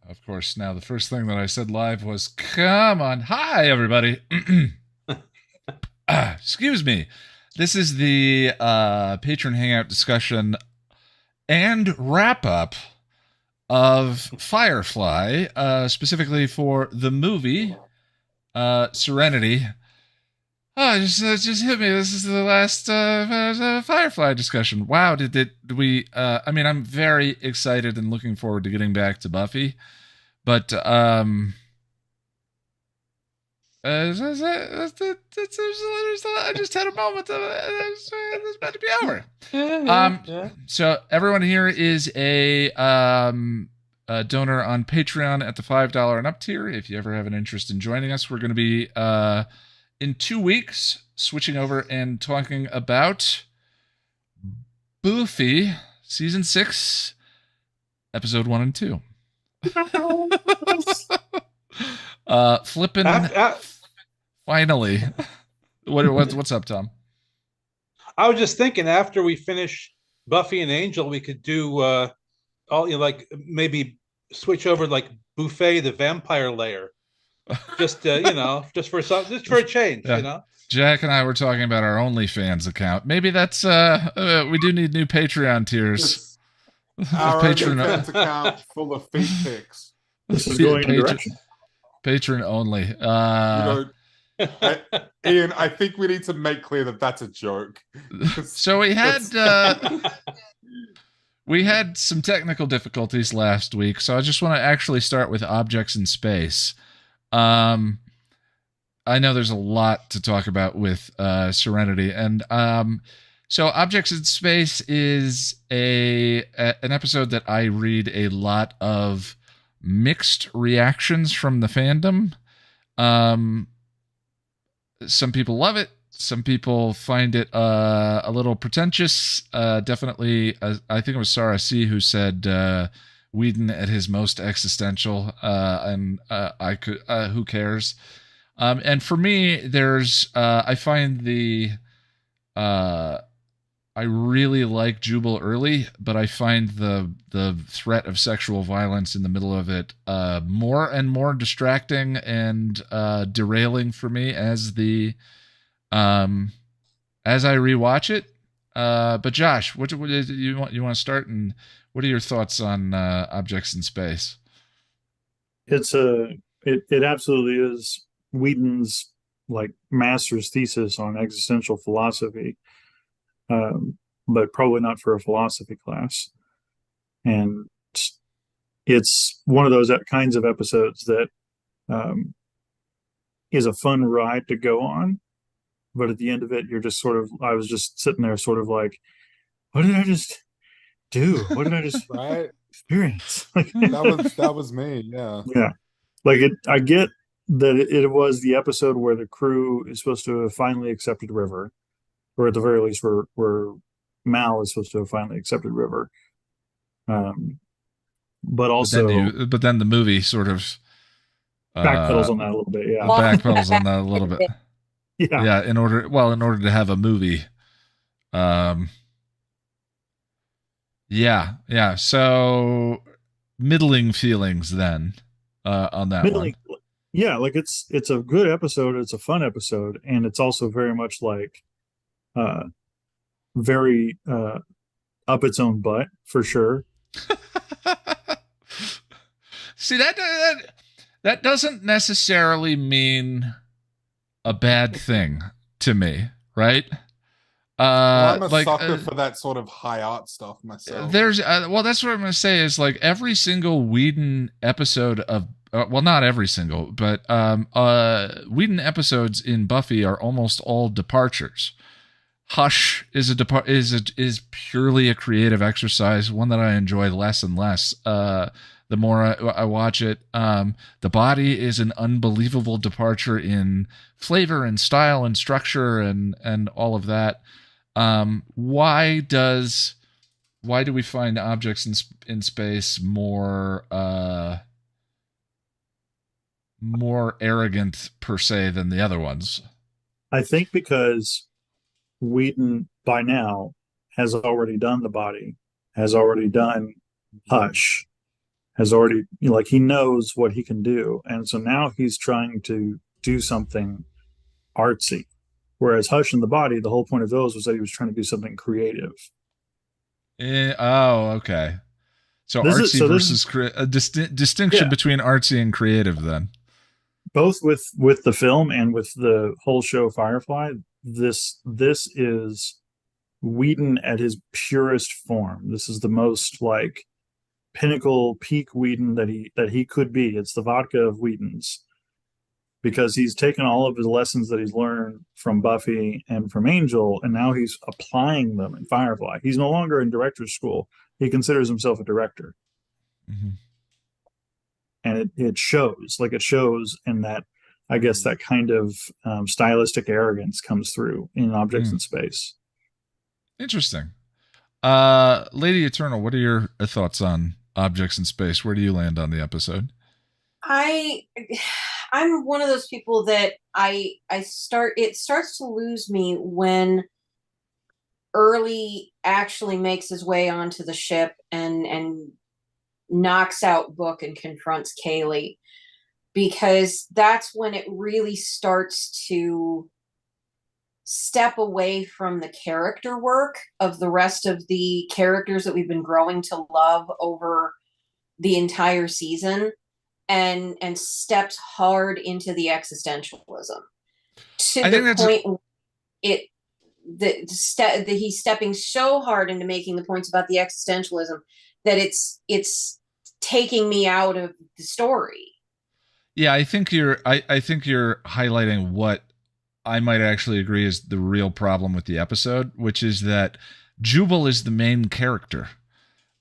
Of course, now the first thing that I said live was, come on. Hi, everybody. Excuse me. This is the patron hangout discussion and wrap up of Firefly, specifically for the movie Serenity. Oh, just hit me. This is the last Firefly discussion. Wow, did we? I mean, I'm very excited and looking forward to getting back to Buffy, but I just had a moment. It's about to be over. Yeah. So everyone here is a donor on Patreon at the $5 and up tier. If you ever have an interest in joining us, we're going to be in 2 weeks switching over and talking about Buffy season 6, episode 1 and 2. Flipping. Finally. What's up, Tom? I was just thinking after we finish Buffy and Angel, we could do like maybe switch over like Buffet the Vampire Layer. Just just for a change, yeah. Jack and I were talking about our OnlyFans account. Maybe that's we do need new Patreon tiers. Our OnlyFans account full of feet pics. This is going in direction. Patron only. Ian, I think we need to make clear that that's a joke. So we had some technical difficulties last week, so I just want to actually start with objects in space. I know there's a lot to talk about with Serenity, and so Objects in Space is an episode that I read a lot of mixed reactions from the fandom. Some people love it. Some people find it a little pretentious. Definitely, I think it was Sara C who said Whedon at his most existential, and I could. Who cares? And for me, there's. I find I really like Jubal early, but I find the threat of sexual violence in the middle of it more and more distracting and derailing for me as I rewatch it. But Josh, what you want to start, and what are your thoughts on Objects in Space? It absolutely is Whedon's like master's thesis on existential philosophy. But probably not for a philosophy class. And it's one of those kinds of episodes that is a fun ride to go on. But at the end of it, you're just I was just sitting there sort of like, what did I just do? What did I just experience? That was me. Yeah. Yeah. Like I get that it was the episode where the crew is supposed to have finally accepted River, or at the very least where Mal is supposed to have finally accepted River. But also, but then the movie sort of backpedals on that a little bit. Yeah, backpedals on that a little bit. Yeah. In order to have a movie. Yeah. So middling feelings then on that one. Yeah, like it's a good episode. It's a fun episode, and it's also very much like very up its own butt for sure. See, that doesn't necessarily mean a bad thing to me, right? I'm a sucker for that sort of high art stuff myself. There's that's what I'm going to say is like every single Whedon episode of not every single, but Whedon episodes in Buffy are almost all departures. Hush is purely a creative exercise, one that I enjoy less and less. The more I watch it, The Body is an unbelievable departure in flavor and style and structure and all of that. Why do we find Objects in Space more arrogant per se than the other ones? I think because Whedon by now has already done The Body, has already done Hush, has already, like, he knows what he can do, and so now he's trying to do something artsy. Whereas Hush and the Body, the whole point of those was that he was trying to do something creative. Oh, okay. So artsy versus a distinction between artsy and creative, then. Both with the film and with the whole show Firefly, this is Whedon at his purest form. This is the most like pinnacle peak Whedon that he could be. It's the vodka of Whedon's, because he's taken all of his lessons that he's learned from Buffy and from Angel, and now he's applying them in Firefly. He's no longer in director's school. He considers himself a director. Mm-hmm. And it shows, and that, I guess, that kind of stylistic arrogance comes through in Objects in Space. Interesting. Lady Eternal, what are your thoughts on Objects in Space? Where do you land on the episode? I'm one of those people that it starts to lose me when Early actually makes his way onto the ship and knocks out Book and confronts Kaylee, because that's when it really starts to step away from the character work of the rest of the characters that we've been growing to love over the entire season, and steps hard into the existentialism to the point that he's stepping so hard into making the points about the existentialism that it's taking me out of the story. Yeah, I think you're highlighting what I might actually agree is the real problem with the episode, which is that Jubal is the main character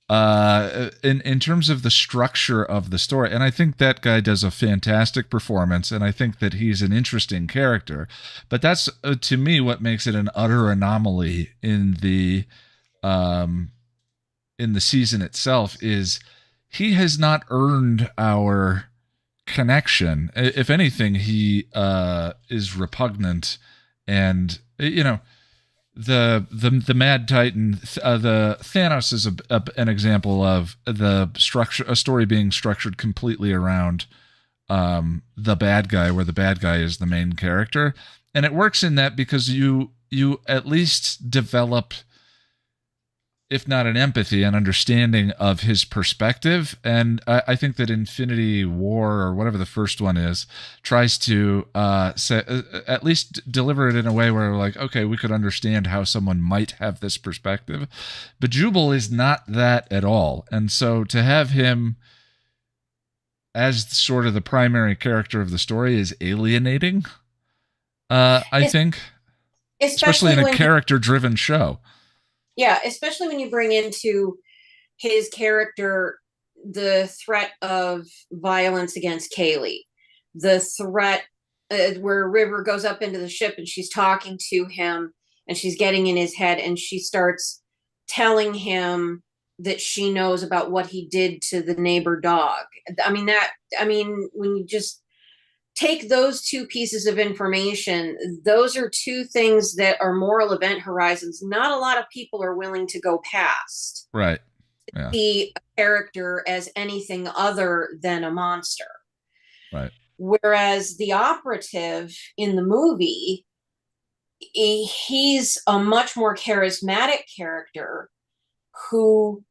in terms of the structure of the story. And I think that guy does a fantastic performance, and I think that he's an interesting character. But that's, to me, what makes it an utter anomaly in the season itself, is he has not earned our connection. If anything, he is repugnant, and the Mad Titan, the Thanos is an example of the structure, a story being structured completely around the bad guy, where the bad guy is the main character, and it works in that because you at least develop, if not an empathy, an understanding of his perspective. And I think that Infinity War, or whatever the first one is, tries to at least deliver it in a way where we're like, okay, we could understand how someone might have this perspective. But Jubal is not that at all. And so to have him as sort of the primary character of the story is alienating, I think, especially in a character-driven show. Yeah, especially when you bring into his character the threat of violence against Kaylee, the threat where River goes up into the ship and she's talking to him and she's getting in his head, and she starts telling him that she knows about what he did to the neighbor dog. I mean, when you just take those two pieces of information, those are two things that are moral event horizons not a lot of people are willing to go past. Right. Yeah. See a character as anything other than a monster. Right. Whereas the operative in the movie, he's a much more charismatic character who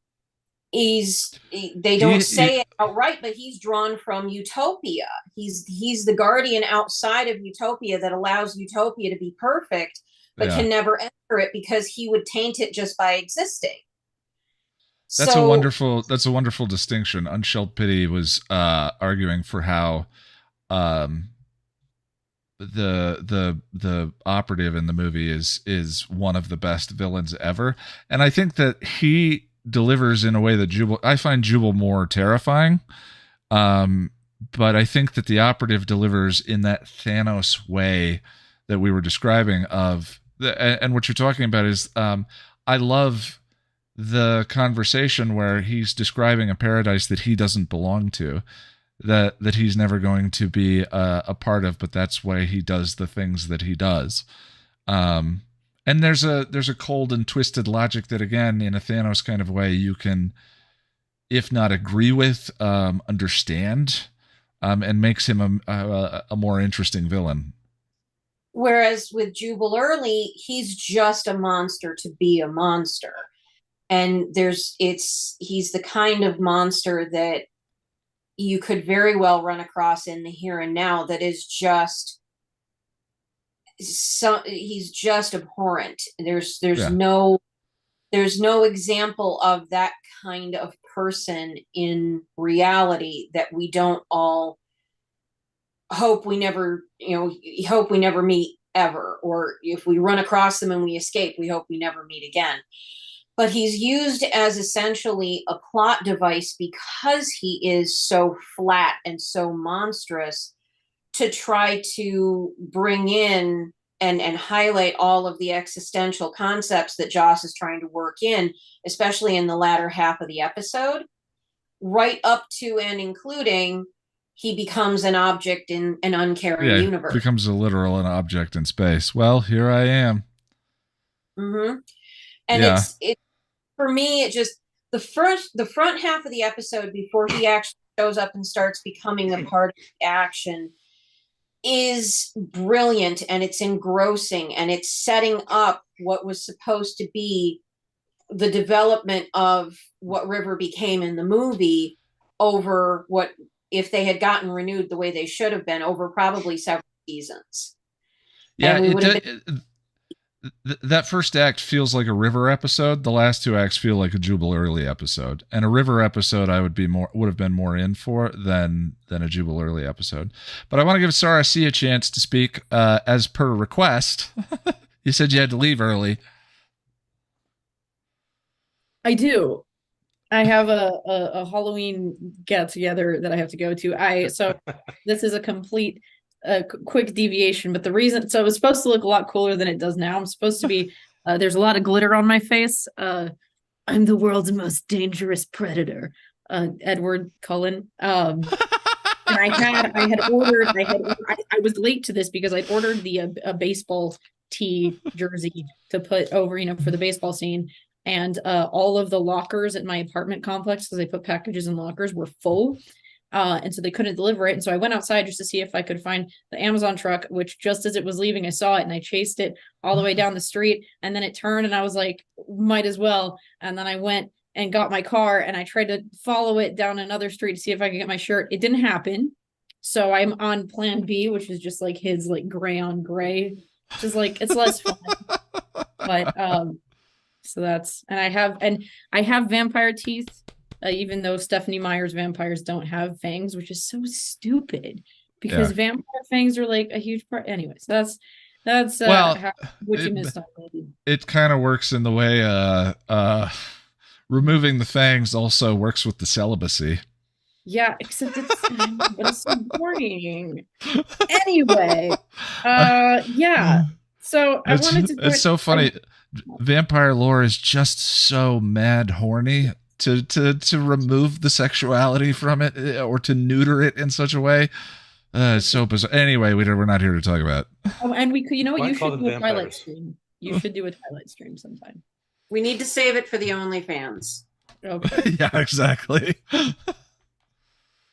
they don't say it outright, but he's drawn from Utopia. He's the guardian outside of Utopia that allows Utopia to be perfect, but can never enter it because he would taint it just by existing. That's a wonderful distinction. Unshelled Pity was arguing for how the operative in the movie is one of the best villains ever, and I think that he delivers in a way that I find Jubal more terrifying, but I think that the operative delivers in that Thanos way that we were describing and what you're talking about is I love the conversation where he's describing a paradise that he doesn't belong to, that he's never going to be a part of, but that's why he does the things that he does. And there's a cold and twisted logic that, again, in a Thanos kind of way, you can if not agree with, understand, and makes him a more interesting villain. Whereas with Jubal Early, he's just a monster to be a monster. And he's the kind of monster that you could very well run across in the here and now that is just he's just abhorrent. There's no example of that kind of person in reality that we don't all hope we never meet ever, or if we run across them and we escape, we hope we never meet again. But he's used as essentially a plot device because he is so flat and so monstrous to try to bring in and highlight all of the existential concepts that Joss is trying to work in, especially in the latter half of the episode, right up to and including he becomes an object in an uncaring universe. Becomes a literal an object in space. Well, here I am. Mm-hmm. And it's for me, it just the front half of the episode before he actually shows up and starts becoming a part of the action is brilliant, and it's engrossing, and it's setting up what was supposed to be the development of what River became in the movie over what if they had gotten renewed the way they should have been over probably several seasons. Yeah, that first act feels like a River episode. The last two acts feel like a Jubal Early episode, and a River episode I would have been more in for than a Jubal Early episode. But I want to give Sara C a chance to speak as per request. You said you had to leave early. I do. I have a Halloween get together that I have to go to. So this is a complete quick deviation, but the reason, so it was supposed to look a lot cooler than it does now. I'm supposed to be there's a lot of glitter on my face. I'm the world's most dangerous predator, Edward Cullen. And I was late to this because I'd ordered a baseball tee jersey to put over, for the baseball scene. And all of the lockers at my apartment complex, because they put packages in lockers, were full. And so they couldn't deliver it. And so I went outside just to see if I could find the Amazon truck, which just as it was leaving, I saw it and I chased it all the way down the street. And then it turned and I was like, might as well. And then I went and got my car and I tried to follow it down another street to see if I could get my shirt. It didn't happen. So I'm on plan B, which is just like his like gray on gray, which is like, it's less fun. But so I have vampire teeth. Even though Stephanie Meyer's vampires don't have fangs, which is so stupid because vampire fangs are like a huge part. Anyways, that's what you missed on. It kind of works in the way removing the fangs also works with the celibacy. Yeah, except it's so boring. Anyway, yeah. So I wanted to. It's so funny. Vampire lore is just so mad horny. To remove the sexuality from it or to neuter it in such a way, it's so bizarre. Anyway, we're not here to talk about. Oh, and we could, you should do a Twilight stream. You should do a Twilight stream sometime. We need to save it for the OnlyFans. Okay. Yeah, exactly.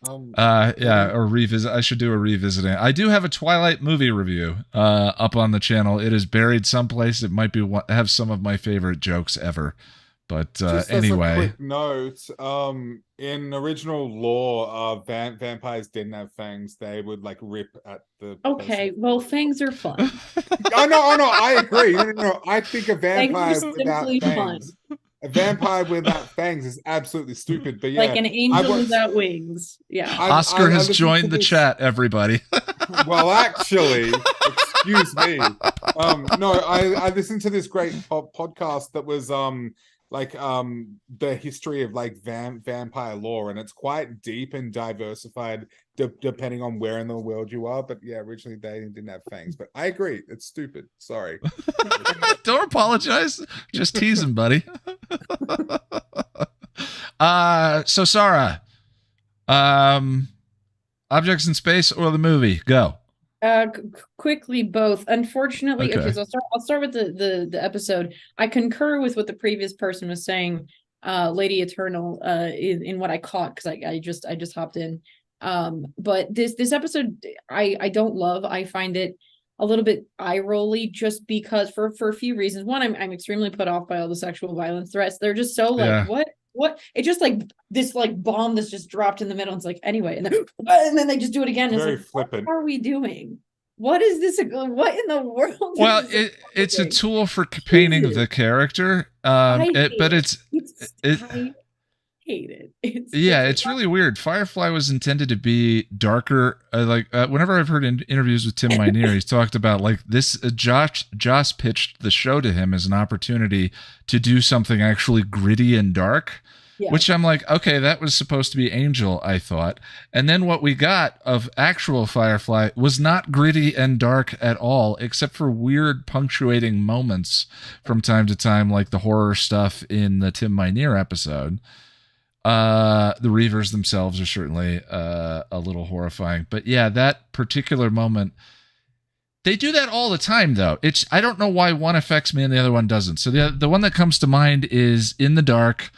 Or revisit. I should do a revisiting. I do have a Twilight movie review up on the channel. It is buried someplace. It might have some of my favorite jokes ever. But anyway, as a quick note, in original lore, vampires didn't have fangs. They would like rip at the. Okay, person. Well, fangs are fun. Oh no, I agree. No, I think a vampire without fangs. A vampire without fangs is absolutely stupid. But yeah, like an angel without wings. Yeah. Oscar has joined the chat. Everybody. Well, actually, excuse me. No, I listened to this great podcast that was the history of like vampire lore, and it's quite deep and diversified depending on where in the world you are. But yeah, originally they didn't have fangs. But I agree, it's stupid. Sorry. Don't apologize. Just teasing, buddy. So Sara, objects in space or the movie? Go. Quickly, both. Unfortunately, okay. So I'll start with the episode. I concur with what the previous person was saying. Lady Eternal in what I caught, because I just hopped in. But this episode I don't love. I find it a little bit eye rolly, just because for a few reasons. One, I'm extremely put off by all the sexual violence threats. They're just so like, Yeah. what it just like this like bomb that's just dropped in the middle. It's like, anyway, and then they just do it again. Very It's like, flippant. what are we doing? What is this? What in the world? Well, is this it's a doing? tool for painting the character. I hate But it. it I hate it. It's yeah, just- it's really weird. Firefly was intended to be darker. Whenever I've heard in interviews with Tim Minear, he's talked about like this. Joss pitched the show to him as an opportunity to do something actually gritty and dark. yeah. Which I'm like, okay, that was supposed to be Angel, I thought. And then what we got of actual Firefly was not gritty and dark at all, except for weird punctuating moments from time to time, like the horror stuff in the Tim Minear episode. The Reavers themselves are certainly a little horrifying. But yeah, that particular moment, they do that all the time, though. I don't know why one affects me and the other one doesn't. So the one that comes to mind is In the Dark.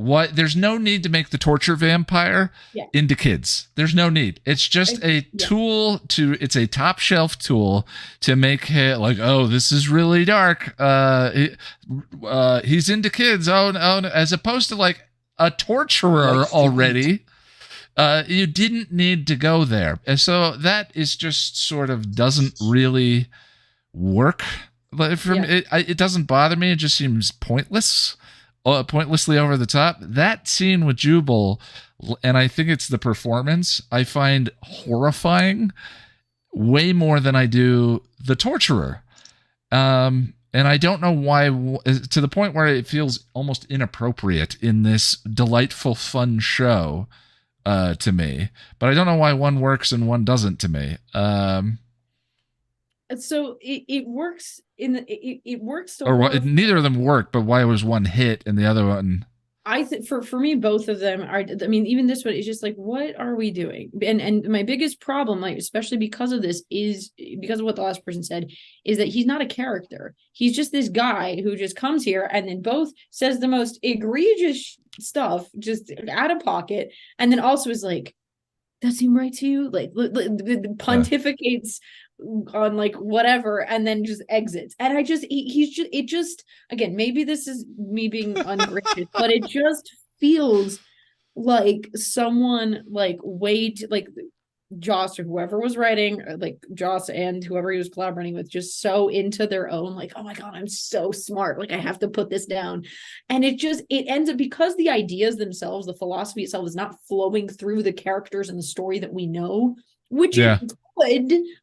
There's no need to make the torture vampire into kids. There's no need. It's just a tool it's a top shelf tool to make it like, oh, this is really dark. He's into kids. Oh, no, as opposed to like a torturer already. You didn't need to go there. And so that is just sort of doesn't really work. But it doesn't bother me. It just seems pointless. Pointlessly over the top. That scene with Jubal, and I think it's the performance, I find horrifying way more than I do the torturer. And I don't know why, to the point where it feels almost inappropriate in this delightful, fun show to me. But I don't know why one works and one doesn't to me. So it works it works so Or well. neither of them work, but why was one hit and the other one? I think for me, both of them are. I mean, even this one is just like, what are we doing? And my biggest problem, like especially because of this, is because of what the last person said, is that he's not a character. He's just this guy who just comes here and then both says the most egregious stuff, just out of pocket, and then also is like, that seem right to you? Like pontificates on like whatever, and then just exits. And it just again, maybe this is me being ungracious, but it just feels like someone like Joss or whoever was writing, or like Joss and whoever he was collaborating with, just so into their own, like, oh my God, I'm so smart. Like I have to put this down. And it ends up, because the ideas themselves, the philosophy itself is not flowing through the characters and the story that we know, which it could,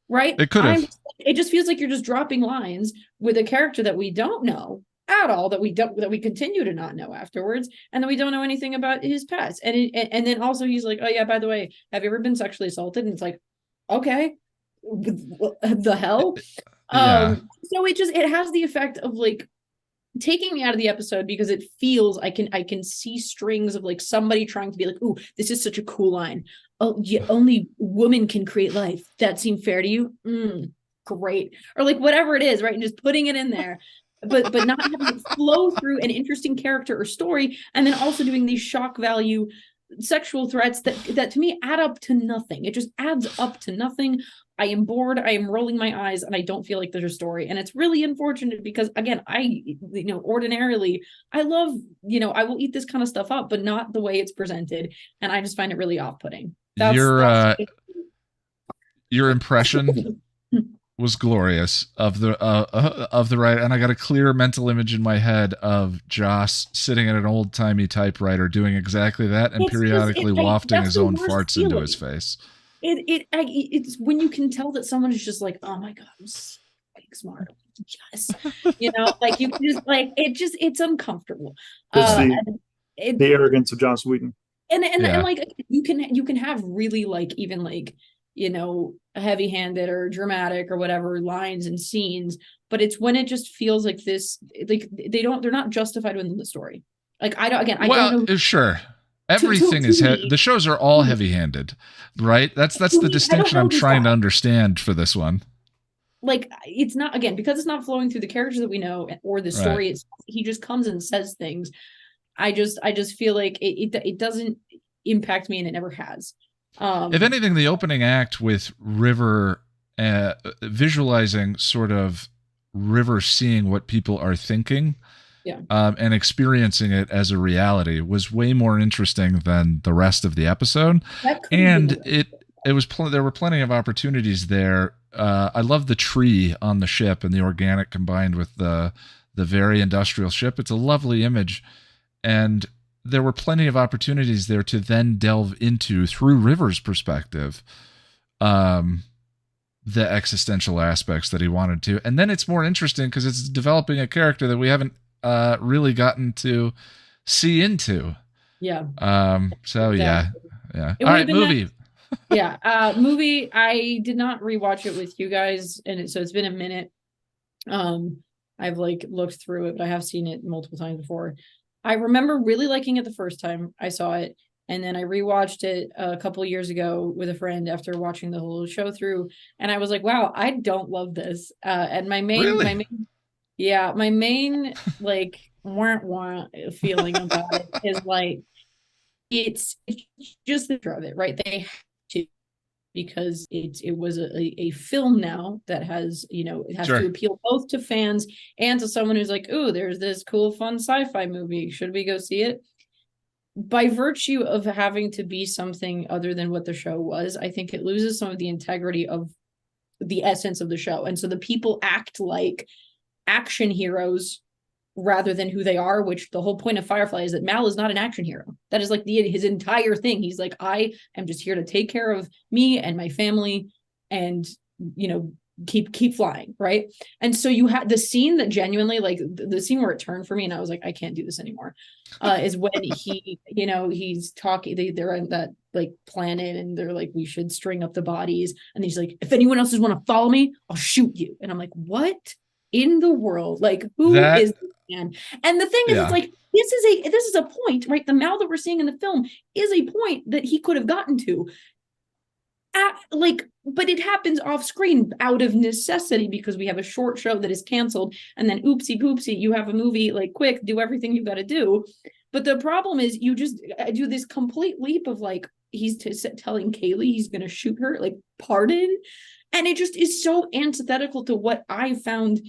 right? It could have. It just feels like you're just dropping lines with a character that we don't know at all, that we continue to not know afterwards, and then we don't know anything about his past. And then also he's like, oh yeah, by the way, have you ever been sexually assaulted? And it's like, okay, the hell. So it has the effect of like taking me out of the episode, because it feels I can see strings of like somebody trying to be like, ooh, this is such a cool line. Oh yeah, only women can create life. That seem fair to you? Great. Or like whatever it is, right? And just putting it in there. But not having it flow through an interesting character or story, and then also doing these shock value sexual threats that to me add up to nothing. It just adds up to nothing. I am bored. I am rolling my eyes, and I don't feel like there's a story. And it's really unfortunate because, again, ordinarily I love, I will eat this kind of stuff up, but not the way it's presented. And I just find it really off-putting. Your impression was glorious of the right, and I got a clear mental image in my head of Joss sitting at an old timey typewriter doing exactly that, and periodically wafting his own farts into his face. It's when you can tell that someone is just like, oh my God, I'm so smart. Yes, like you can just like it's uncomfortable. It's the arrogance of Joss Whedon, and like you can have really like even like heavy-handed or dramatic or whatever lines and scenes, but it's when it just feels like this, like they're not justified within the story. Like I don't know. Sure. Everything is the shows are all heavy-handed, right? That's the distinction I'm trying to understand for this one. Like it's not, again, because it's not flowing through the characters that we know or the story. Right. He just comes and says things. I just feel like it doesn't impact me, and it never has. If anything, the opening act with River visualizing sort of River seeing what people are thinking, and experiencing it as a reality was way more interesting than the rest of the episode. And it was there were plenty of opportunities there. I love the tree on the ship and the organic combined with the very industrial ship. It's a lovely image, and there were plenty of opportunities there to then delve into, through River's perspective, the existential aspects that he wanted to. And then it's more interesting because it's developing a character that we haven't really gotten to see into. Yeah. So exactly. yeah. All right, movie. Movie. I did not rewatch it with you guys, and so it's been a minute. I've like looked through it, but I have seen it multiple times before. I remember really liking it the first time I saw it, and then I rewatched it a couple years ago with a friend after watching the whole show through, and I was like, wow, I don't love this. And my main like wah feeling about it is like it's just the draw of it, right? They have to, because it was a film now that has, it has to appeal both to fans and to someone who's like, oh, there's this cool fun sci-fi movie, should we go see it? By virtue of having to be something other than what the show was, I think it loses some of the integrity of the essence of the show. And so the people act like action heroes rather than who they are, which the whole point of Firefly is that Mal is not an action hero. That is like his entire thing. He's like, I am just here to take care of me and my family and, keep flying, right? And so you had the scene that genuinely, like the scene where it turned for me and I was like, I can't do this anymore, is when he, he's talking, they're on that like planet and they're like, we should string up the bodies. And he's like, if anyone else want to follow me, I'll shoot you. And I'm like, what in the world? Like, who is this man? And the thing is, it's like, this is a point, right? The Mal that we're seeing in the film is a point that he could have gotten to. But it happens off screen out of necessity because we have a short show that is canceled, and then oopsie poopsie, you have a movie, like, quick, do everything you got to do. But the problem is you just do this complete leap of like, he's telling Kaylee he's going to shoot her, like, pardon. And it just is so antithetical to what I found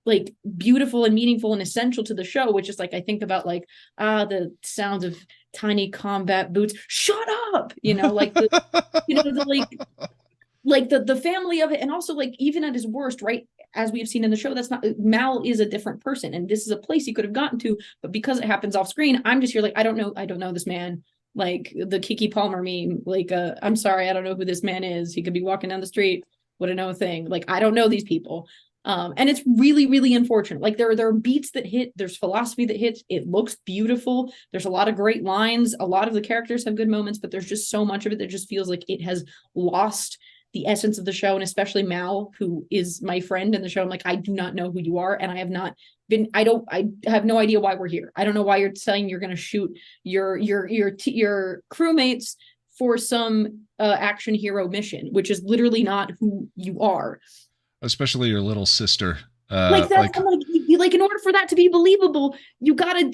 like beautiful and meaningful and essential to the show, which is like, I think about like, the sounds of tiny combat boots, shut up, like the, the family of it. And also like, even at his worst, right, as we've seen in the show, that's not, Mal is a different person, and this is a place he could have gotten to, but because it happens off screen, I'm just here like, I don't know this man. Like the Kiki Palmer meme, like, I'm sorry, I don't know who this man is. He could be walking down the street, wouldn't know a thing. Like, I don't know these people. And it's really, really unfortunate. Like there are beats that hit, there's philosophy that hits, it looks beautiful. There's a lot of great lines. A lot of the characters have good moments, but there's just so much of it that just feels like it has lost the essence of the show. And especially Mal, who is my friend in the show. I'm like, I do not know who you are. And I have not been, I have no idea why we're here. I don't know why you're saying you're going to shoot your crewmates for some action hero mission, which is literally not who you are. Especially your little sister. Like that's like in order for that to be believable, you gotta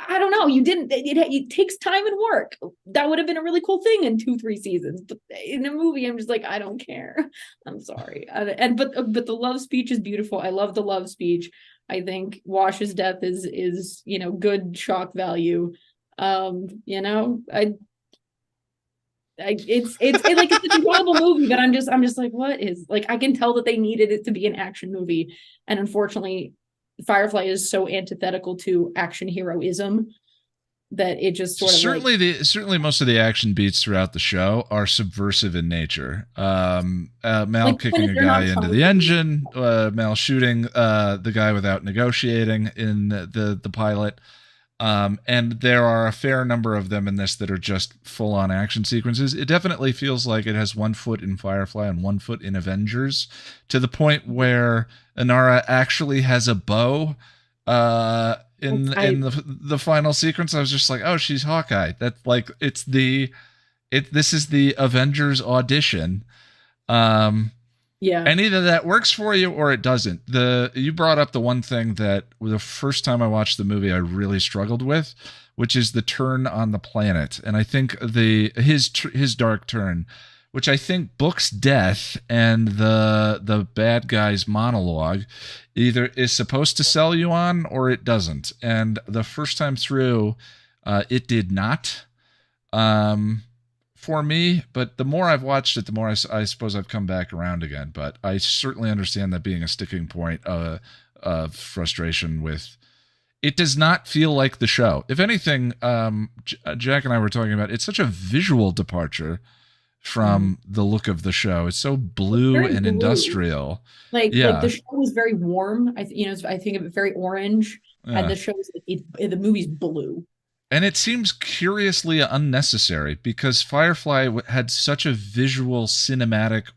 I don't know, you didn't, it takes time and work. That would have been a really cool thing in 2-3 seasons, but in a movie I'm just like, I don't care. I'm sorry. But the love speech is beautiful. I love the love speech. I think Wash's death is good shock value. It's a enjoyable movie, but I'm just like, what is, like, I can tell that they needed it to be an action movie, and unfortunately Firefly is so antithetical to action heroism that it just sort of certainly most of the action beats throughout the show are subversive in nature. Mal kicking a guy into the engine, Mal shooting the guy without negotiating in the pilot. And there are a fair number of them in this that are just full-on action sequences. It definitely feels like it has 1 foot in Firefly and 1 foot in Avengers, to the point where Inara actually has a bow in the final sequence. I was just like, oh, she's Hawkeye. That's like, this is the Avengers audition. Yeah. And either that works for you or it doesn't. You brought up the one thing that the first time I watched the movie I really struggled with, which is the turn on the planet. And I think his dark turn, which I think books death and the bad guy's monologue either is supposed to sell you on or it doesn't. And the first time through, it did not. For me, but the more I've watched it, the more I suppose I've come back around again. But I certainly understand that being a sticking point of frustration with. It does not feel like the show. If anything, Jack and I were talking about, it's such a visual departure from the look of the show. It's so blue and blue. Industrial. Like the show was very warm. I think of it very orange, and the show the movie's blue. And it seems curiously unnecessary because Firefly had such a visual, cinematic,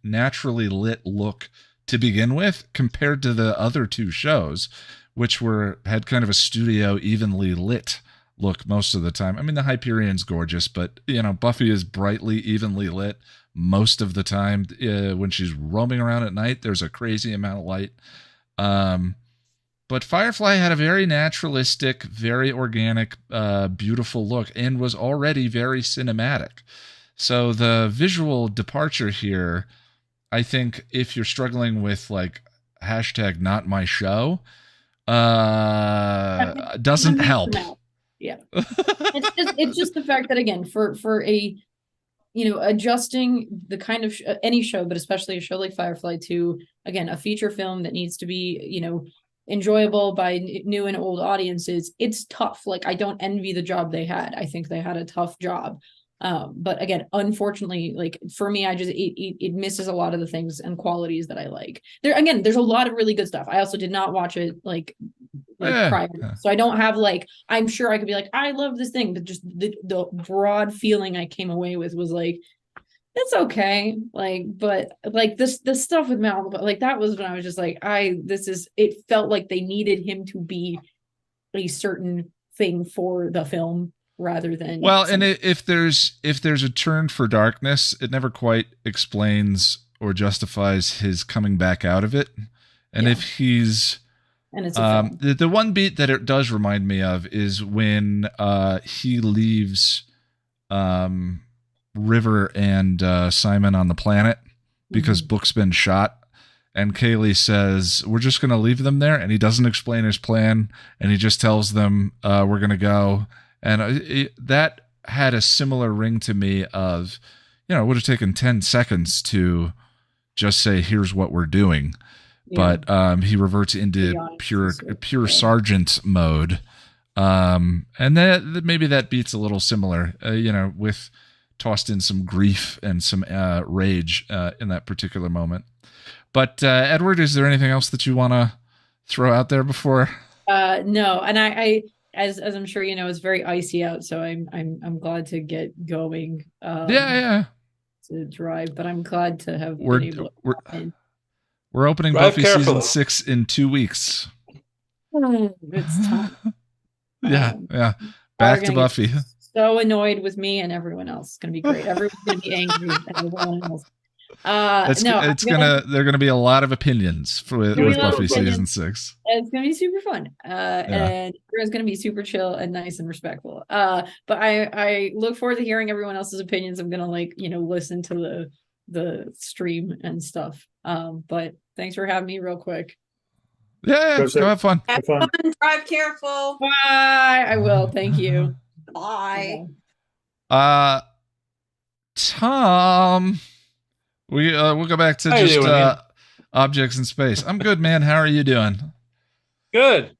naturally lit look to begin with compared to the other two shows, which had kind of a studio, evenly lit look most of the time. I mean, the Hyperion's gorgeous, but, Buffy is brightly, evenly lit most of the time. When she's roaming around at night, there's a crazy amount of light. But Firefly had a very naturalistic, very organic, beautiful look and was already very cinematic. So the visual departure here, I think if you're struggling with like hashtag not my show, doesn't help. Yeah. It's just the fact that, again, for a, adjusting the kind of any show, but especially a show like Firefly to, again, a feature film that needs to be, enjoyable by new and old audiences, it's tough. Like, I don't envy the job they had. I think they had a tough job. But again, unfortunately, like for me, it misses a lot of the things and qualities that I like. There's a lot of really good stuff. I also did not watch it like prior. So I don't have I'm sure I could be like, I love this thing, but just the broad feeling I came away with was like, it's okay. But the stuff with Mal, that was when I was just like, it felt like they needed him to be a certain thing for the film rather than and if there's a turn for darkness, it never quite explains or justifies his coming back out of it. And if he's and it's the one beat that it does remind me of is when he leaves River and Simon on the planet because Book's been shot, and Kaylee says we're just going to leave them there, and he doesn't explain his plan, and he just tells them we're going to go. And that had a similar ring to me of, it would have taken 10 seconds to just say, here's what we're doing. Yeah. But he reverts into pure sergeant mode. And that maybe that beat's a little similar, with tossed in some grief and some rage in that particular moment. But Edward, is there anything else that you want to throw out there before? No. And I as I'm sure it's very icy out, so I'm glad to get going. To drive, but I'm glad to have been able to we're opening Buffy season 6 in 2 weeks. It's time. Yeah. Back to Buffy. So annoyed with me and everyone else. It's gonna be great. Everyone's gonna be angry at everyone else. There are gonna be a lot of opinions with Buffy season 6. It's gonna be super fun. And everyone's gonna be super chill and nice and respectful. But I look forward to hearing everyone else's opinions. I'm gonna listen to the stream and stuff. But thanks for having me real quick. Yeah, go have fun. Have fun. Drive careful. Bye. I will. Thank you. Bye. Tom, we'll go back to just objects in space. I'm good, man. How are you doing? Good.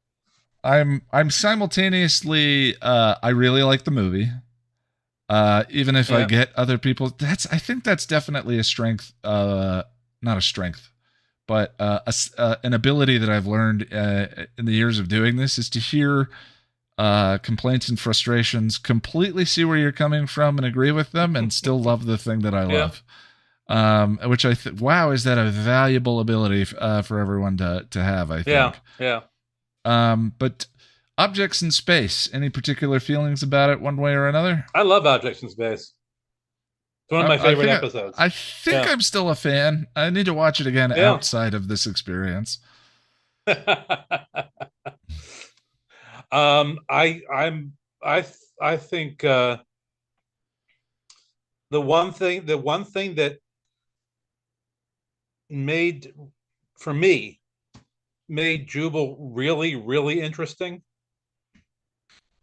I'm simultaneously I really like the movie. Even if I get other people, I think that's definitely a strength, not a strength, but an ability that I've learned in the years of doing this is to hear complaints and frustrations, completely see where you're coming from and agree with them, and still love the thing that I love. Which I think, wow, is that a valuable ability for everyone to have? I think. Yeah. But objects in space. Any particular feelings about it, one way or another? I love objects in space. It's one of my favorite think episodes. I think I'm still a fan. I need to watch it again outside of this experience. I think the one thing that made Jubal really, really interesting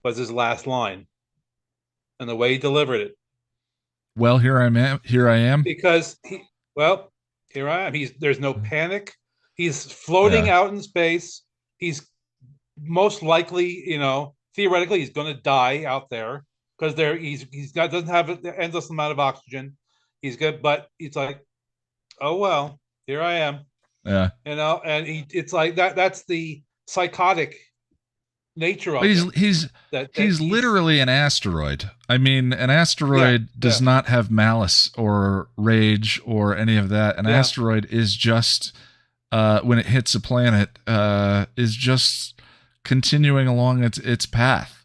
was his last line and the way he delivered it. Well, here I am. Because here I am. There's no panic. He's floating out in space. He's most likely, theoretically, he's going to die out there because doesn't have an endless amount of oxygen. He's good, but he's like, oh well, here I am. Yeah, and it's like that. That's the psychotic nature of it. He's literally an asteroid. I mean, an asteroid does not have malice or rage or any of that. An asteroid is just when it hits a planet is just continuing along its path,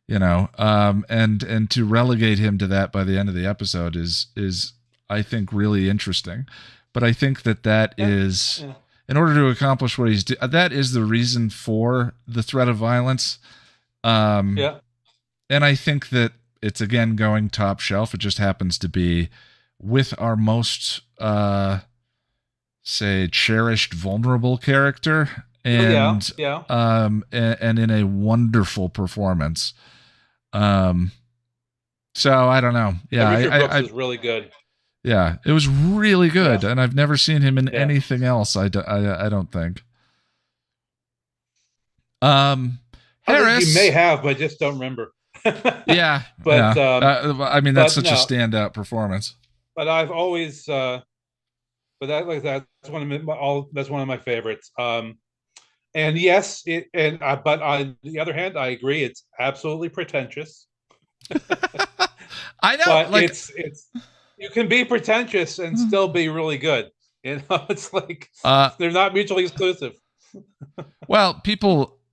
and to relegate him to that by the end of the episode is I think really interesting. But I think that is in order to accomplish what he's doing, that is the reason for the threat of violence. And I think that it's again going top shelf. It just happens to be with our most say cherished vulnerable character and and in a wonderful performance. So I don't know. Yeah, Richard Brooks is really good. Yeah, it was really good, and I've never seen him in anything else. I don't think. Harris, you may have, but I just don't remember. Yeah, but I mean that's such a standout performance. But I've always, that's one of my favorites. And yes, but on the other hand, I agree, it's absolutely pretentious. I know, but it's you can be pretentious and still be really good. It's like they're not mutually exclusive. Well,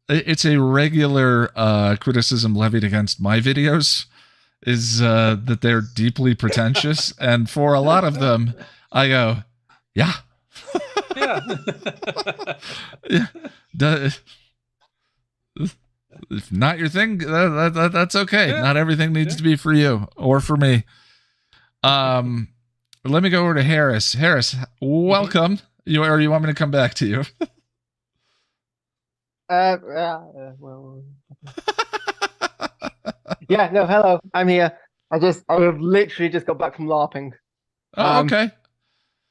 it's a regular criticism levied against my videos is that they're deeply pretentious, and for a lot of them, I go, yeah. If not your thing, that's okay. Not everything needs to be for you or for me. Let me go over to Harris. Harris, welcome. You want me to come back to you? Well. Yeah, no, hello. I'm here. I have literally just got back from LARPing. Oh, okay.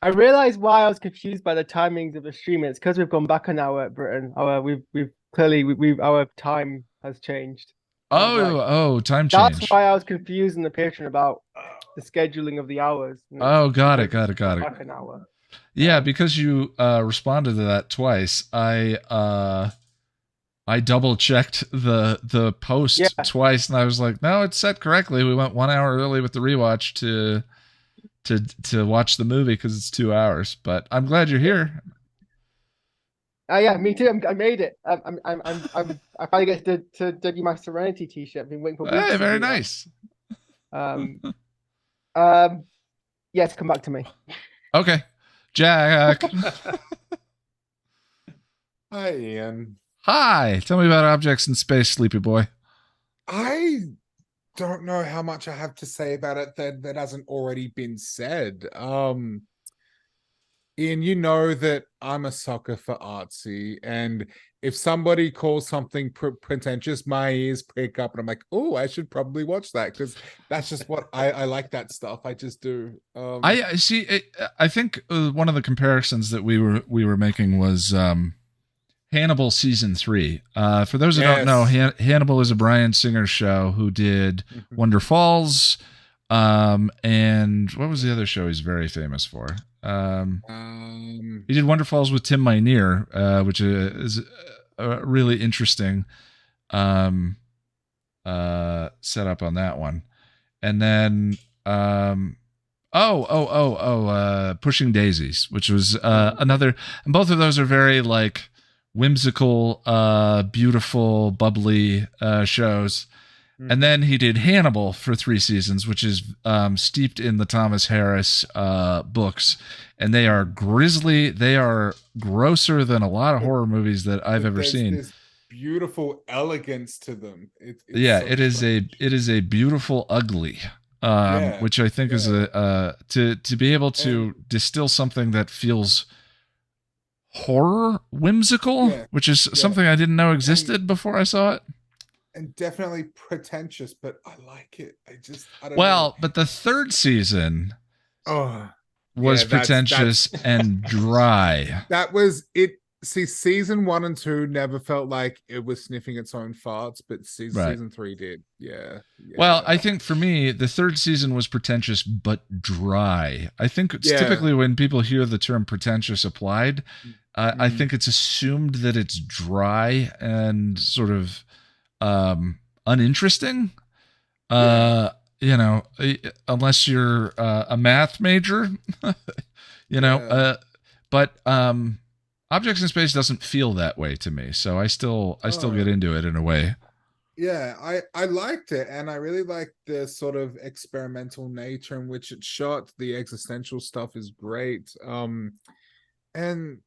I realized why I was confused by the timings of the stream. It's because we've gone back an hour, Britain. Our time has changed. Time change. That's why I was confused in the Patreon about the scheduling of the hours. Oh, got it. Back an hour. Yeah, because you responded to that twice. I double checked the post twice, and I was like, no, it's set correctly. We went 1 hour early with the rewatch to watch the movie because it's 2 hours. But I'm glad you're here. Yeah, me too. I made it. I finally get to do my Serenity t-shirt. I've been waiting for weeks. Hey, very nice. Yes, come back to me. Okay, Jack. Hi, Ian. Hi. Tell me about objects in space, sleepy boy. I don't know how much I have to say about it that hasn't already been said. Ian, you know that I'm a sucker for artsy, and if somebody calls something pretentious, my ears pick up, and I'm like, oh, I should probably watch that because that's just what I like that stuff. I just do. I see. I think one of the comparisons that we were making was Hannibal season 3. For those who don't know, Hannibal is a Bryan Singer show who did Wonder Falls, and what was the other show he's very famous for? He did Wonder Falls with Tim Minear, which is a really interesting setup on that one. And then Pushing Daisies, which was another, and both of those are very like whimsical, beautiful, bubbly shows. And then he did Hannibal for 3 seasons, which is steeped in the Thomas Harris books. And they are grisly. They are grosser than a lot of horror movies that I've ever seen. There's beautiful elegance to them. It is a beautiful ugly, which I think is to be able to distill something that feels horror whimsical, which is something I didn't know existed before I saw it. And definitely pretentious, but I like it. I don't know. But the 3rd season was pretentious and dry. That was it. See, season 1 and 2 never felt like it was sniffing its own farts, but season 3 did. Yeah. Well, I think for me, the 3rd season was pretentious but dry. I think it's typically when people hear the term pretentious applied, I think it's assumed that it's dry and sort of uninteresting. Unless you're a math major, but Objects in Space doesn't feel that way to me, so I still get into it in a way. Yeah, I liked it, and I really liked the sort of experimental nature in which it's shot. The existential stuff is great. And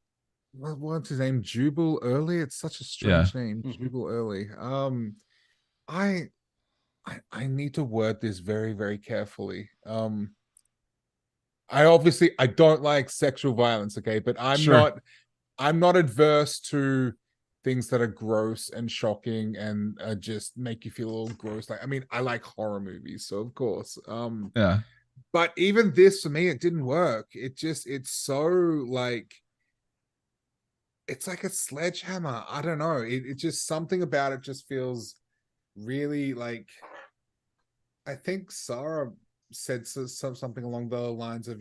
what's his name? Jubal Early. It's such a strange name, Jubal Early. I need to word this very, very carefully. I don't like sexual violence, okay, but I'm not adverse to things that are gross and shocking and just make you feel a little gross. Like, I mean, I like horror movies, so of course. But even this for me, it didn't work. It's so like, it's like a sledgehammer. I don't know. It just, something about it just feels really like, I think Sara said something along the lines of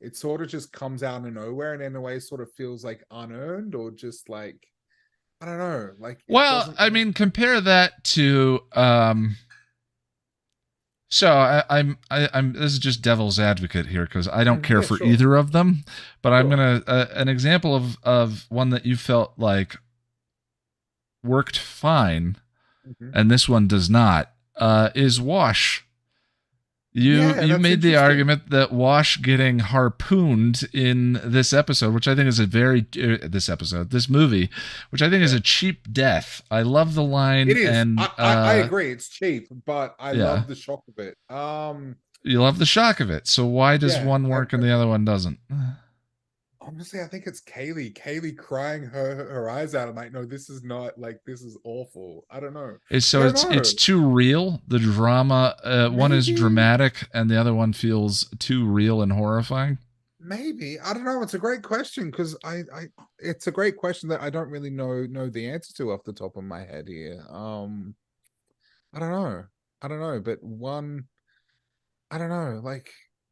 it sort of just comes out of nowhere, and in a way sort of feels like unearned, or just like, I don't know. Like, well, I mean, compare that to so I'm this is just devil's advocate here because I don't care for either of them, but I'm gonna an example of one that you felt like worked fine, and this one does not, is Wash. You made the argument that Wash getting harpooned in this episode, which I think is this movie, which I think is a cheap death. I love the line. It is. And I agree. It's cheap, but I love the shock of it. You love the shock of it. So why does one work and the other one doesn't? Honestly, I think it's Kaylee crying her eyes out. I'm like, no, this is not, like, this is awful. I don't know. It's too real. The drama, one is dramatic and the other one feels too real and horrifying. Maybe. I don't know. It's a great question because it's a great question that I don't really know the answer to off the top of my head here. I don't know, but one, I don't know,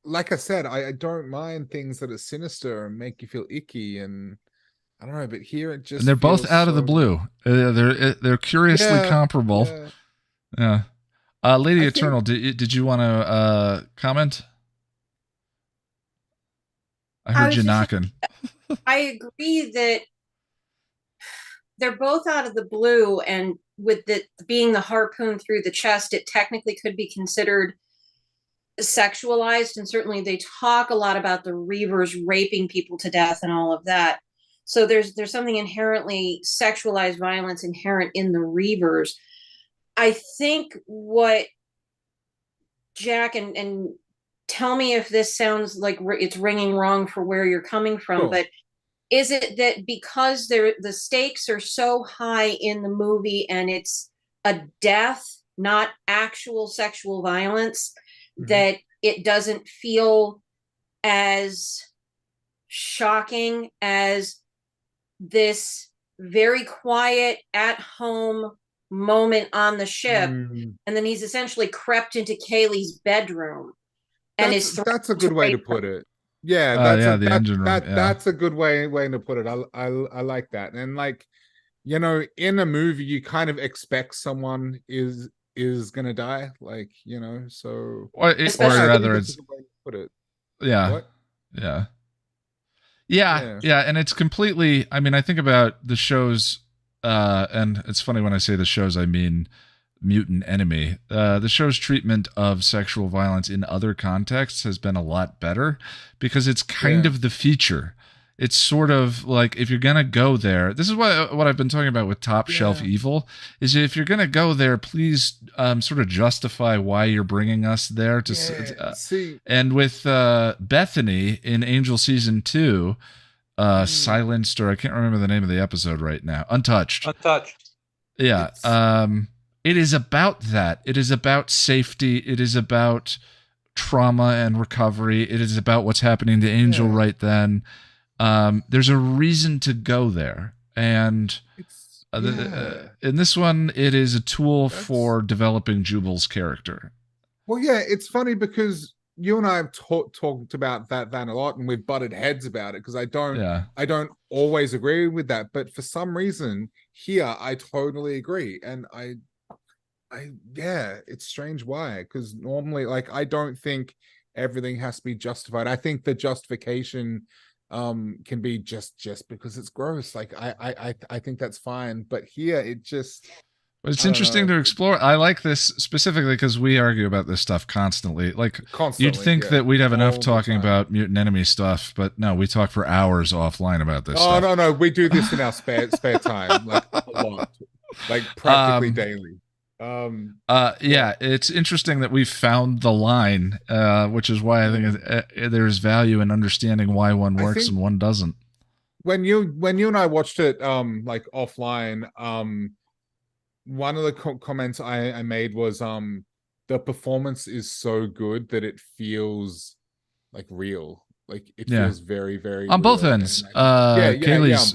like I said, I don't mind things that are sinister and make you feel icky, and I don't know, but here it just, and they're both out of the blue. They're curiously comparable. Yeah. Lady Eternal, did you want to comment? I heard you knocking. I agree that they're both out of the blue, and with being the harpoon through the chest, it technically could be considered sexualized, and certainly they talk a lot about the Reavers raping people to death and all of that. So there's something inherently sexualized violence inherent in the Reavers. I think what Jack, and tell me if this sounds like it's ringing wrong for where you're coming from, but is it that because the stakes are so high in the movie and it's a death, not actual sexual violence, that it doesn't feel as shocking as this very quiet at home moment on the ship, and then he's essentially crept into Kaylee's bedroom, and that's a good way to put it. Yeah, the engine room. That's a good way to put it. I like that. And like, you know, in a movie, you kind of expect someone is gonna die, like, you know, so or rather it's put it. Yeah. And it's completely, I mean, I think about the shows, and it's funny when I say the shows, I mean mutant enemy. The show's treatment of sexual violence in other contexts has been a lot better because it's kind of the feature. It's sort of like, if you're gonna go there, this is what I've been talking about with top shelf evil, is if you're gonna go there, please sort of justify why you're bringing us there to see. And with Bethany in Angel season 2, silenced, or I can't remember the name of the episode right now, Untouched. Yeah. It is about that. It is about safety. It is about trauma and recovery. It is about what's happening to Angel right then. There's a reason to go there. And in this one, it is a tool for developing Jubal's character. Well, yeah, it's funny because you and I have talked about that a lot, and we've butted heads about it because I don't always agree with that. But for some reason here, I totally agree. And it's strange why, because normally, like, I don't think everything has to be justified. I think the justification can be just because it's gross. Like I think that's fine, but here it just, it's interesting to explore. I like this specifically because we argue about this stuff constantly. Like, you'd think that we'd have enough talking about mutant enemy stuff, but no, we talk for hours offline about this stuff. No, we do this in our spare time, like a lot, like practically daily. It's interesting that we've found the line, which is why I think there's value in understanding why one works and one doesn't. When you and I watched it like offline, one of the comments I made was the performance is so good that it feels like real. Like it feels very, very on real. both ends. Kaylee's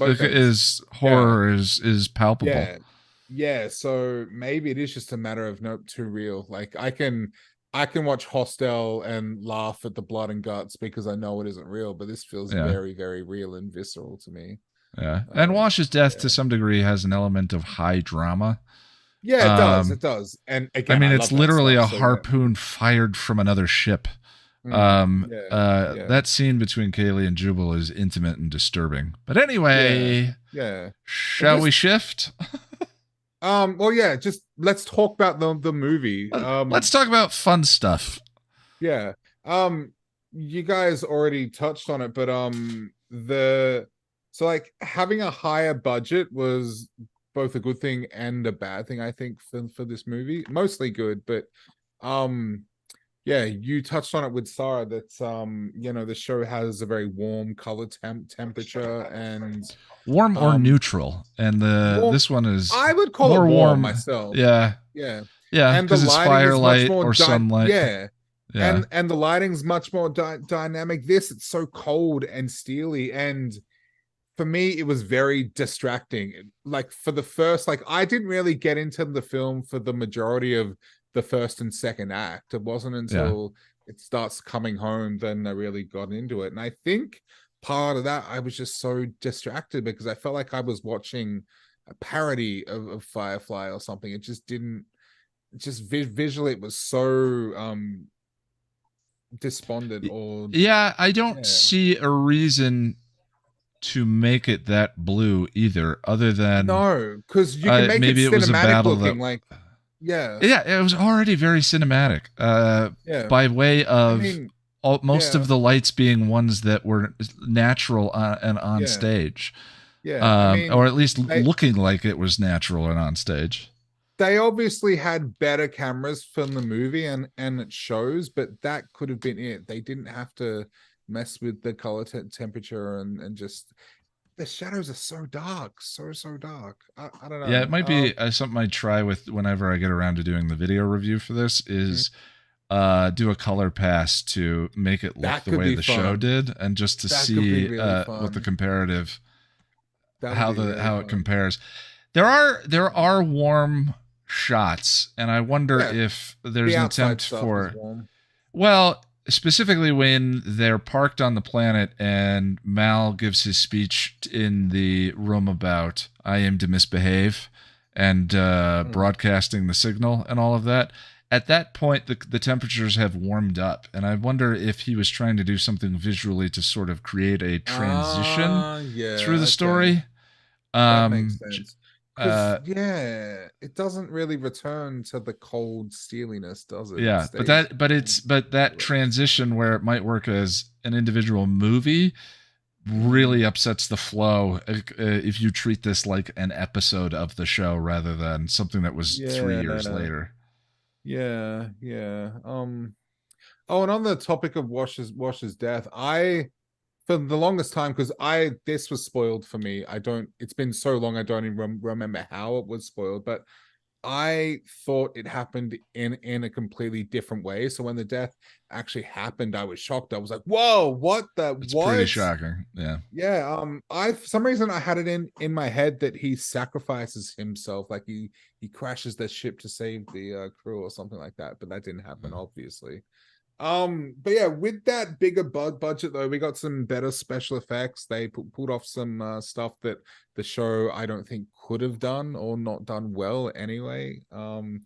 horror is palpable. Yeah, so maybe it is just a matter of nope, too real. Like I can watch Hostel and laugh at the blood and guts because I know it isn't real, but this feels very, very real and visceral to me. Yeah, and Wash's death to some degree has an element of high drama. Yeah, it does. It does. And again, I mean, it's literally a harpoon fired from another ship. That scene between Kaylee and Jubal is intimate and disturbing. But anyway, shall we shift? Just let's talk about the movie. Let's talk about fun stuff. Yeah. You guys already touched on it, but having a higher budget was both a good thing and a bad thing, I think, for this movie. Mostly good, but you touched on it with Sara that the show has a very warm color temperature and warm or neutral, and this one is, I would call it warm myself. Yeah, because it's firelight or sunlight. And the lighting's much more dynamic. It's so cold and steely, and for me it was very distracting. Like for the first, I didn't really get into the film for the majority of the first and second act. It wasn't until it starts coming home then I really got into it. And I think part of that, I was just so distracted because I felt like I was watching a parody of Firefly or something. It just didn't, visually it was so despondent. Or I don't see a reason to make it that blue either, other than because you can make maybe it cinematic, it was a battle looking it was already very cinematic by way of most of the lights being ones that were natural and on stage, or at least looking like it was natural and on stage. They obviously had better cameras from the movie and it shows, but that could have been it. They didn't have to mess with the color temperature and just the shadows are so dark, so dark. I don't know. Yeah, it might be something I try with whenever I get around to doing the video review for this is do a color pass to make it look the way the show did, and just to see what the comparative, how it compares. There are warm shots, and I wonder if there's an attempt for specifically when they're parked on the planet and Mal gives his speech in the room about I am to misbehave and broadcasting the signal and all of that. At that point, the temperatures have warmed up, and I wonder if he was trying to do something visually to sort of create a transition through the story. That makes sense. Yeah, it doesn't really return to the cold steeliness, does it? Yeah, but that transition where it might work as an individual movie really upsets the flow if you treat this like an episode of the show rather than something that was 3 years later. Yeah. Oh, and on the topic of Wash's death, for the longest time, because this was spoiled for me. It's been so long I don't even remember how it was spoiled, but I thought it happened in a completely different way. So when the death actually happened, I was shocked. I was like, "Whoa, what the? It's what?" pretty shocking. Yeah. Yeah. For some reason I had it in my head that he sacrifices himself, like he crashes the ship to save the crew or something like that. But that didn't happen, obviously. But yeah, with that bigger budget though, we got some better special effects. They pulled off some stuff that the show I don't think could have done or not done well anyway. And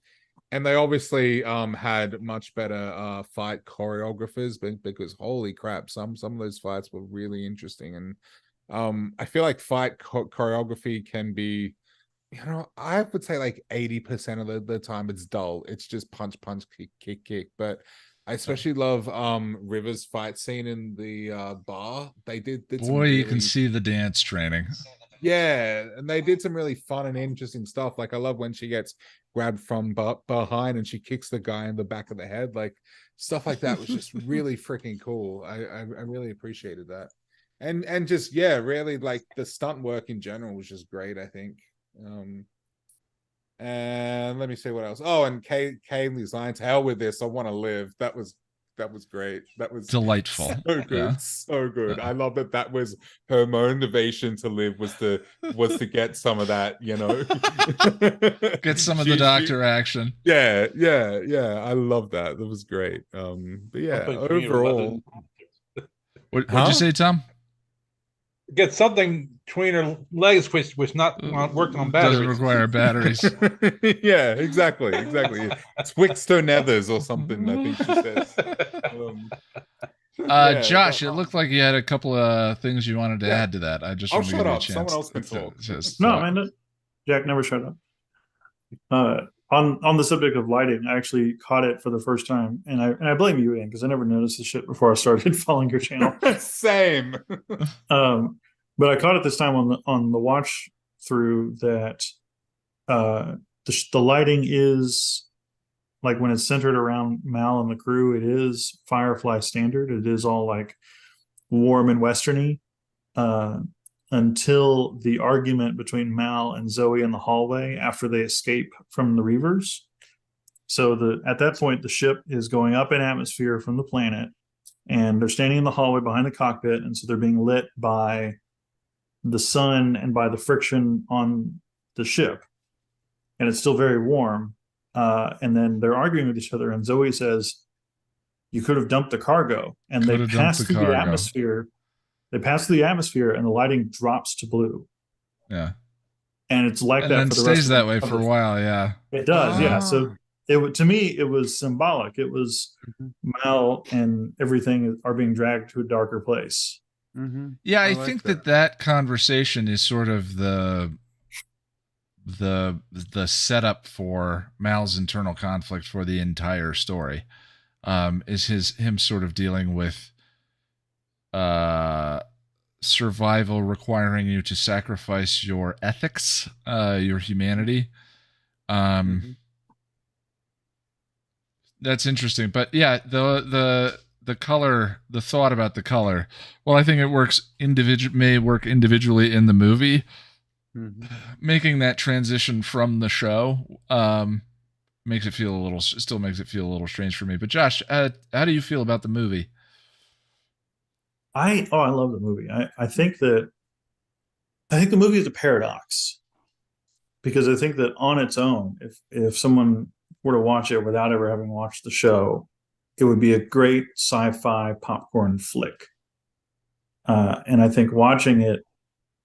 they obviously had much better fight choreographers, because holy crap, some of those fights were really interesting. And I feel like fight choreography can be, I would say like 80% of the time it's dull. It's just punch, kick. But I especially love River's fight scene in the bar. They did Boy, some really, you can see the dance training. Yeah, and they did some really fun and interesting stuff. Like I love when she gets grabbed from behind and she kicks the guy in the back of the head. Like stuff like that was just really freaking cool. I really appreciated that. And just really like the stunt work in general was just great, I think. And let me see what else. Oh, and Kaylee's line, "To hell with this, I want to live." That was great. That was delightful. So good, yeah. So good. I love that was her motivation to live was to get some of that, get some of the doctor action. Yeah. I love that. That was great. But yeah, overall. What'd you say, Tom? Get something between her legs which not working on batteries. Doesn't require batteries. Yeah, exactly. Twixt her nethers or something, I think she says. Josh, it looked like you had a couple of things you wanted to add to that. I just I'll shut up. Someone else can talk. No, man, Jack never shut up. On the subject of lighting, I actually caught it for the first time, and I blame you, Ian, because I never noticed this shit before I started following your channel. Same. But I caught it this time on the watch through that the lighting is like when it's centered around Mal and the crew, it is Firefly standard. It is all like warm and westerny. Until the argument between Mal and Zoe in the hallway after they escape from the Reavers. So at that point, the ship is going up in atmosphere from the planet, and they're standing in the hallway behind the cockpit, and so they're being lit by the sun and by the friction on the ship, and it's still very warm. And then they're arguing with each other, and Zoe says, "You could have dumped the cargo," and they pass through the atmosphere. They pass through the atmosphere, and the lighting drops to blue. Yeah, and it's like and that then for the stays rest that way for a while. Yeah, it does. Yeah, so to me, it was symbolic. It was Mal and everything are being dragged to a darker place. Mm-hmm. Yeah, I think that conversation is sort of the setup for Mal's internal conflict for the entire story. Is him sort of dealing with survival requiring you to sacrifice your ethics, your humanity. That's interesting. But yeah, the color, the thought about the color, well, I think it may work individually in the movie. Making that transition from the show still makes it feel a little strange for me. But Josh, how do you feel about the movie? I love the movie. I think the movie is a paradox, because I think that on its own, if someone were to watch it without ever having watched the show, it would be a great sci-fi popcorn flick. And I think watching it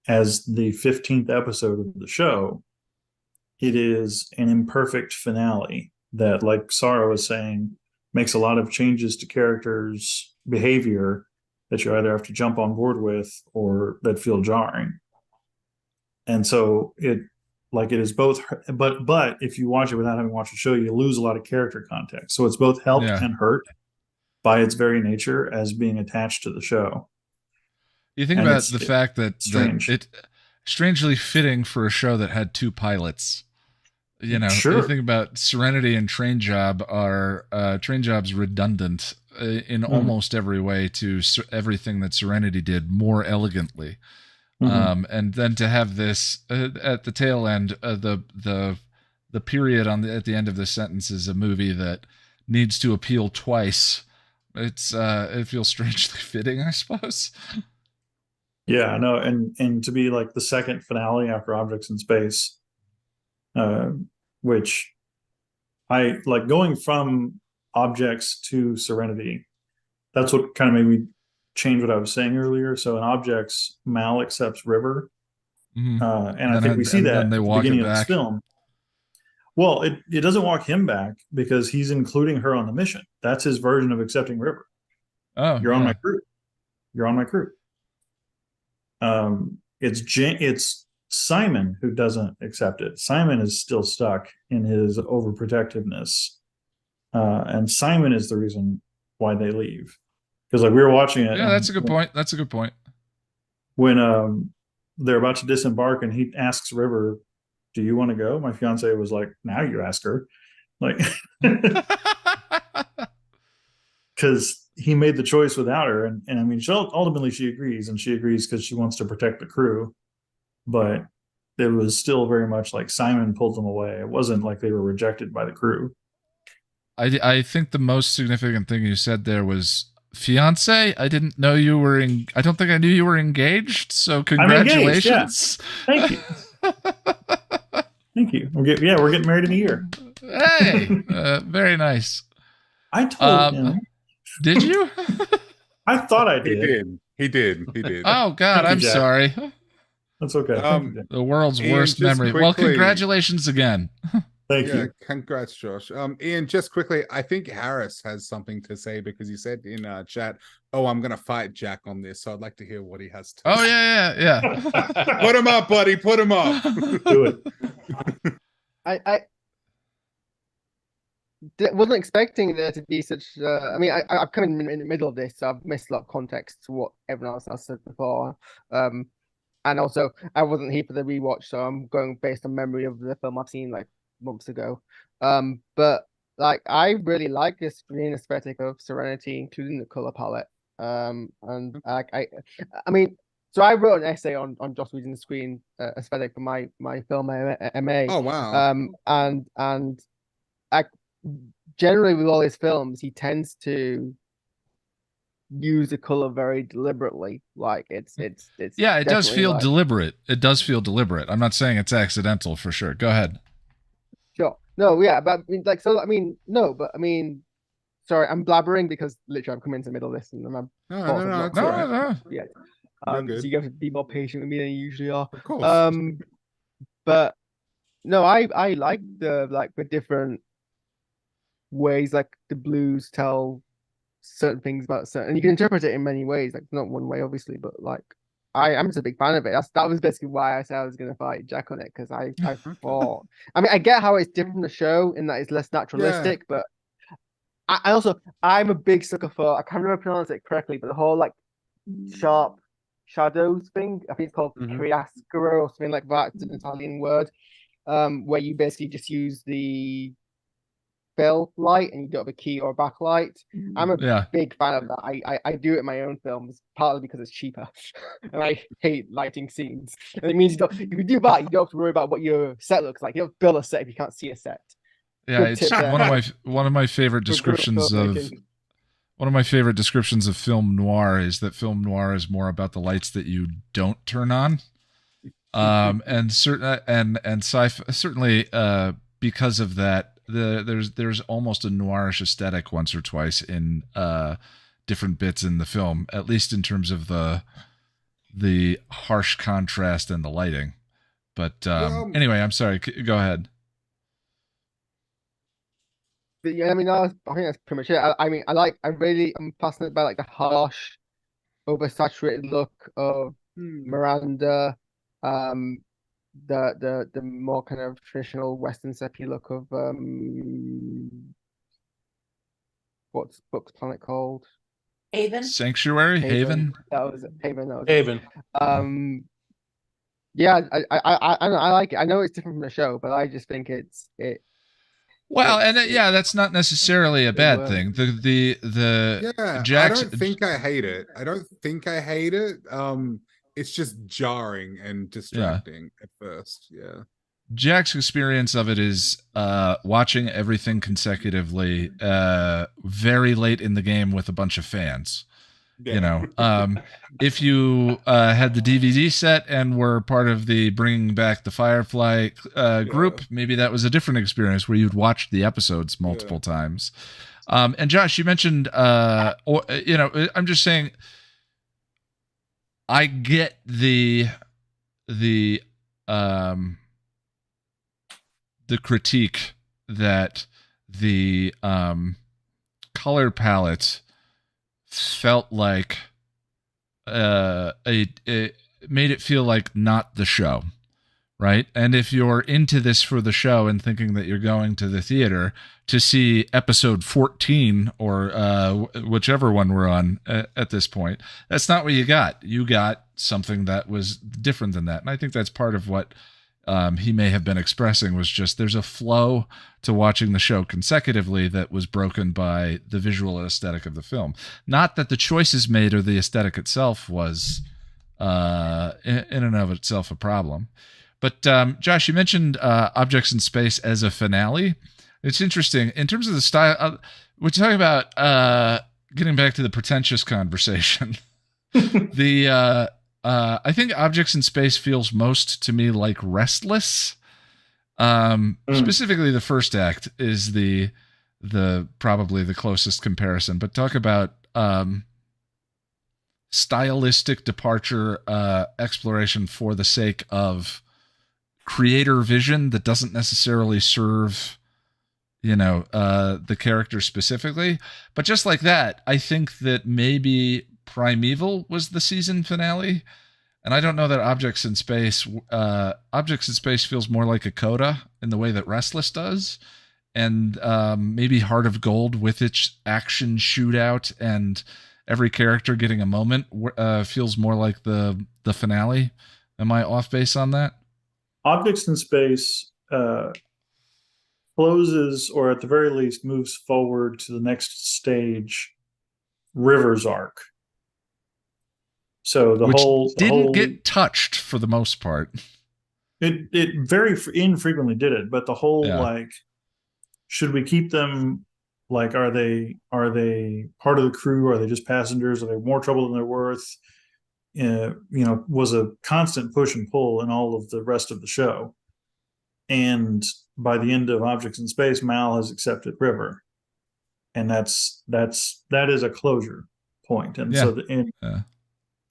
as the 15th episode of the show, it is an imperfect finale that, like Sara was saying, makes a lot of changes to characters' behavior that you either have to jump on board with or that feel jarring. And so Like it is both, but if you watch it without having watched the show, you lose a lot of character context. So it's both helped Yeah. and hurt by its very nature as being attached to the show. You think And about it's the fact that strange. it strangely fitting for a show that had 2 pilots. You know, Sure. you think about Serenity and Train Job are Train Job's redundant in almost every way to everything that Serenity did more elegantly. And then to have this at the tail end, the period at the end of the sentence is a movie that needs to appeal twice. It feels strangely fitting, I suppose. Yeah, no, and to be like the second finale after Objects in Space, which I like going from Objects to Serenity. That's what kind of made me change what I was saying earlier. So in Objects, Mal accepts River, and I think we see that they at the walk beginning it of this back. film. Well, it doesn't walk him back because he's including her on the mission. That's his version of accepting River. Oh, You're on my crew. You're on my crew. It's Simon who doesn't accept it. Simon is still stuck in his overprotectiveness, and Simon is the reason why they leave. Because like we were watching it. Yeah, that's a good point. That's a good point. When they're about to disembark, and he asks River, "Do you want to go?" My fiance was like, "Now you ask her," like, because he made the choice without her, and I mean, ultimately she agrees, and she agrees because she wants to protect the crew, but it was still very much like Simon pulled them away. It wasn't like they were rejected by the crew. I think the most significant thing you said there was fiance. I didn't know you were in. I don't think I knew you were engaged. So congratulations! Engaged, yeah. Thank you. We're getting married in a year. Hey, very nice. I told him. Did you? I thought I did. He did. Oh God, I'm sorry. That's okay. The world's worst memory. Well, congratulations again. Thank you. Congrats, Josh. Ian, just quickly, I think Harris has something to say because he said in chat, "Oh, I'm gonna fight Jack on this." So I'd like to hear what he has to say. Oh yeah. Put him up, buddy. Put him up. Do it. I wasn't expecting there to be such. I mean, I've come in the middle of this, so I've missed a lot of context to what everyone else has said before. And also, I wasn't here for the rewatch, so I'm going based on memory of the film I've seen like months ago. But like, I really like the screen aesthetic of Serenity, including the color palette. And I mean, so I wrote an essay on Joss Whedon's screen aesthetic for my film MA. Oh wow. And I generally with all his films, he tends to use the color very deliberately. Like it's yeah, it does feel deliberate. It does feel deliberate. I'm not saying it's accidental for sure. Go ahead. Sure. No, yeah, but I mean, like, so I mean, no, but I mean, sorry, I'm blabbering because literally I'm coming into the middle of this and I'm No. Yeah. So you have to be more patient with me than you usually are. Of course. But no, I like the different ways like the blues tell certain things about certain, and you can interpret it in many ways, like not one way obviously, but like I'm just a big fan of it. That was basically why I said I was gonna fight Jack on it, because I thought, I mean, I get how it's different from the show in that it's less naturalistic, but I'm a big sucker for, I can't remember pronounce it correctly, but the whole like sharp shadows thing, I think it's called chiaroscuro or something like that. It's an Italian word, where you basically just use the fill light and you don't have a key or a backlight. I'm a big fan of that. I do it in my own films, partly because it's cheaper and I hate lighting scenes. And it means if you do that, you don't have to worry about what your set looks like. You don't build a set if you can't see a set. Yeah, it's one of my favorite descriptions of film noir is that film noir is more about the lights that you don't turn on. And sci-fi, certainly because of that, there's almost a noirish aesthetic once or twice in different bits in the film, at least in terms of the harsh contrast and the lighting. But anyway, I'm sorry. Go ahead. But yeah, I mean, I think that's pretty much it. I'm fascinated by like the harsh, oversaturated look of Miranda. the more kind of traditional Western sepia look of what's Book's planet called? Haven. Sanctuary, Haven. That was Haven. That was Haven. it. Yeah, I like it. I know it's different from the show, but I just think it. Well, and yeah, that's not necessarily a bad thing. The Yeah, Jack's, I don't think I hate it. I don't think I hate it. It's just jarring and distracting at first. Yeah. Jack's experience of it is watching everything consecutively very late in the game with a bunch of fans. Yeah. You know, if you had the DVD set and were part of the Bringing Back the Firefly group, maybe that was a different experience where you'd watch the episodes multiple times. And Josh, you mentioned, I'm just saying, I get the critique that the color palette felt like it made it feel like not the show, right? And if you're into this for the show and thinking that you're going to the theater to see episode 14 or whichever one we're on at this point, that's not what you got. You got something that was different than that. And I think that's part of what he may have been expressing, was just there's a flow to watching the show consecutively that was broken by the visual aesthetic of the film. Not that the choices made or the aesthetic itself was in and of itself a problem. But Josh, you mentioned Objects in Space as a finale. It's interesting in terms of the style. We're talking about getting back to the pretentious conversation. I think Objects in Space feels most to me like Restless. Specifically, the first act is the probably the closest comparison. But talk about stylistic departure, exploration for the sake of creator vision that doesn't necessarily serve, the character specifically. But just like that, I think that maybe Primeval was the season finale. And I don't know that Objects in Space feels more like a coda in the way that Restless does. And maybe Heart of Gold with its action shootout and every character getting a moment feels more like the finale. Am I off base on that? Objects in Space closes, or at the very least moves forward to the next stage, River's arc. So the whole didn't get touched for the most part. It very infrequently did it, but the whole should we keep them? Like, are they part of the crew? Are they just passengers? Are they more trouble than they're worth? Was a constant push and pull in all of the rest of the show. And by the end of Objects in Space, Mal has accepted River, and that is a closure point. And so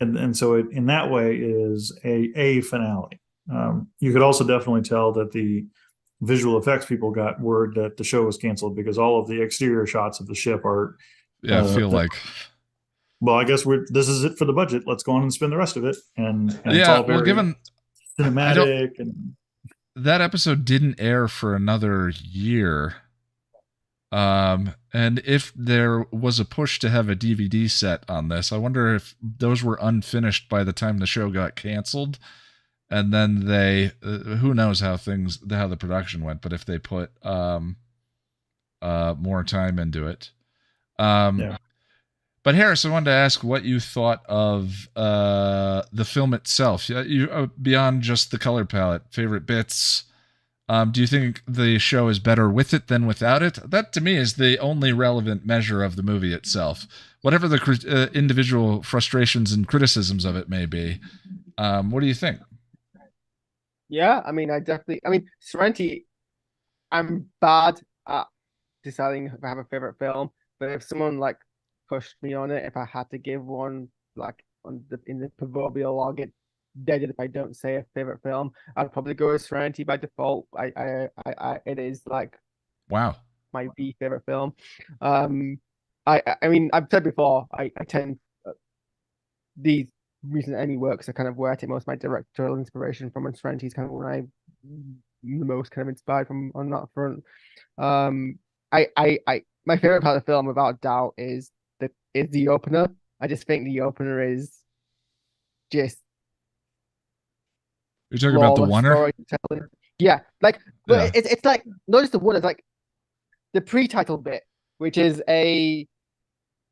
and so it, in that way, is a finale. You could also definitely tell that the visual effects people got word that the show was canceled because all of the exterior shots of the ship are. Well, I guess this is it for the budget. Let's go on and spend the rest of it. And it's all very given cinematic. And that episode didn't air for another year. And if there was a push to have a DVD set on this, I wonder if those were unfinished by the time the show got canceled. And then they, who knows how the production went, but if they put more time into it. But Harris, I wanted to ask what you thought of the film itself. You beyond just the color palette, favorite bits. Do you think the show is better with it than without it? That, to me, is the only relevant measure of the movie itself. Whatever the individual frustrations and criticisms of it may be, what do you think? Yeah, Serenity, I'm bad at deciding if I have a favorite film, but if someone pushed me on it, if I had to give one in the proverbial log, it dead if I don't say a favorite film, I'd probably go with Serenity by default. It is wow, my favorite film. I've said before, I tend these recent Emmy works are kind of where I take most of my directorial inspiration from, and Serenity is kind of where I'm the most kind of inspired from on that front. My favorite part of the film, without doubt, is the opener. I just think the opener is just You're talking about the flawless oneer? storytelling. Yeah, like, Yeah. but it's like not just the one. It's like the pre-title bit, which is a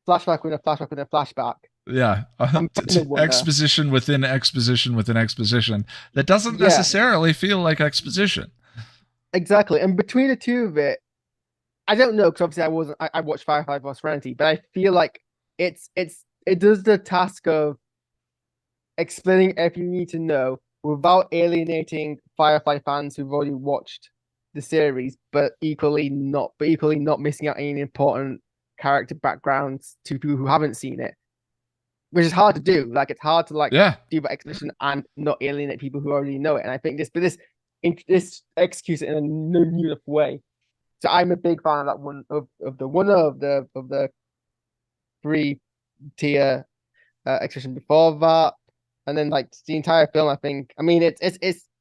flashback with a flashback with a flashback. Yeah. The wonder. Exposition within exposition within exposition that doesn't Yeah. necessarily feel like exposition. Exactly. And between the two of it, I don't know, because obviously I watched Firefly for Serenity, but I feel like it does the task of explaining everything you need to know without alienating Firefly fans who've already watched the series, but equally not missing out any important character backgrounds to people who haven't seen it. Which is hard to do. Like, it's hard to do that exposition and not alienate people who already know it. And I think this executes it in a new enough way. So I'm a big fan of that one of the 3-tier exposition before that, and then like the entire film. I think. I mean, it's.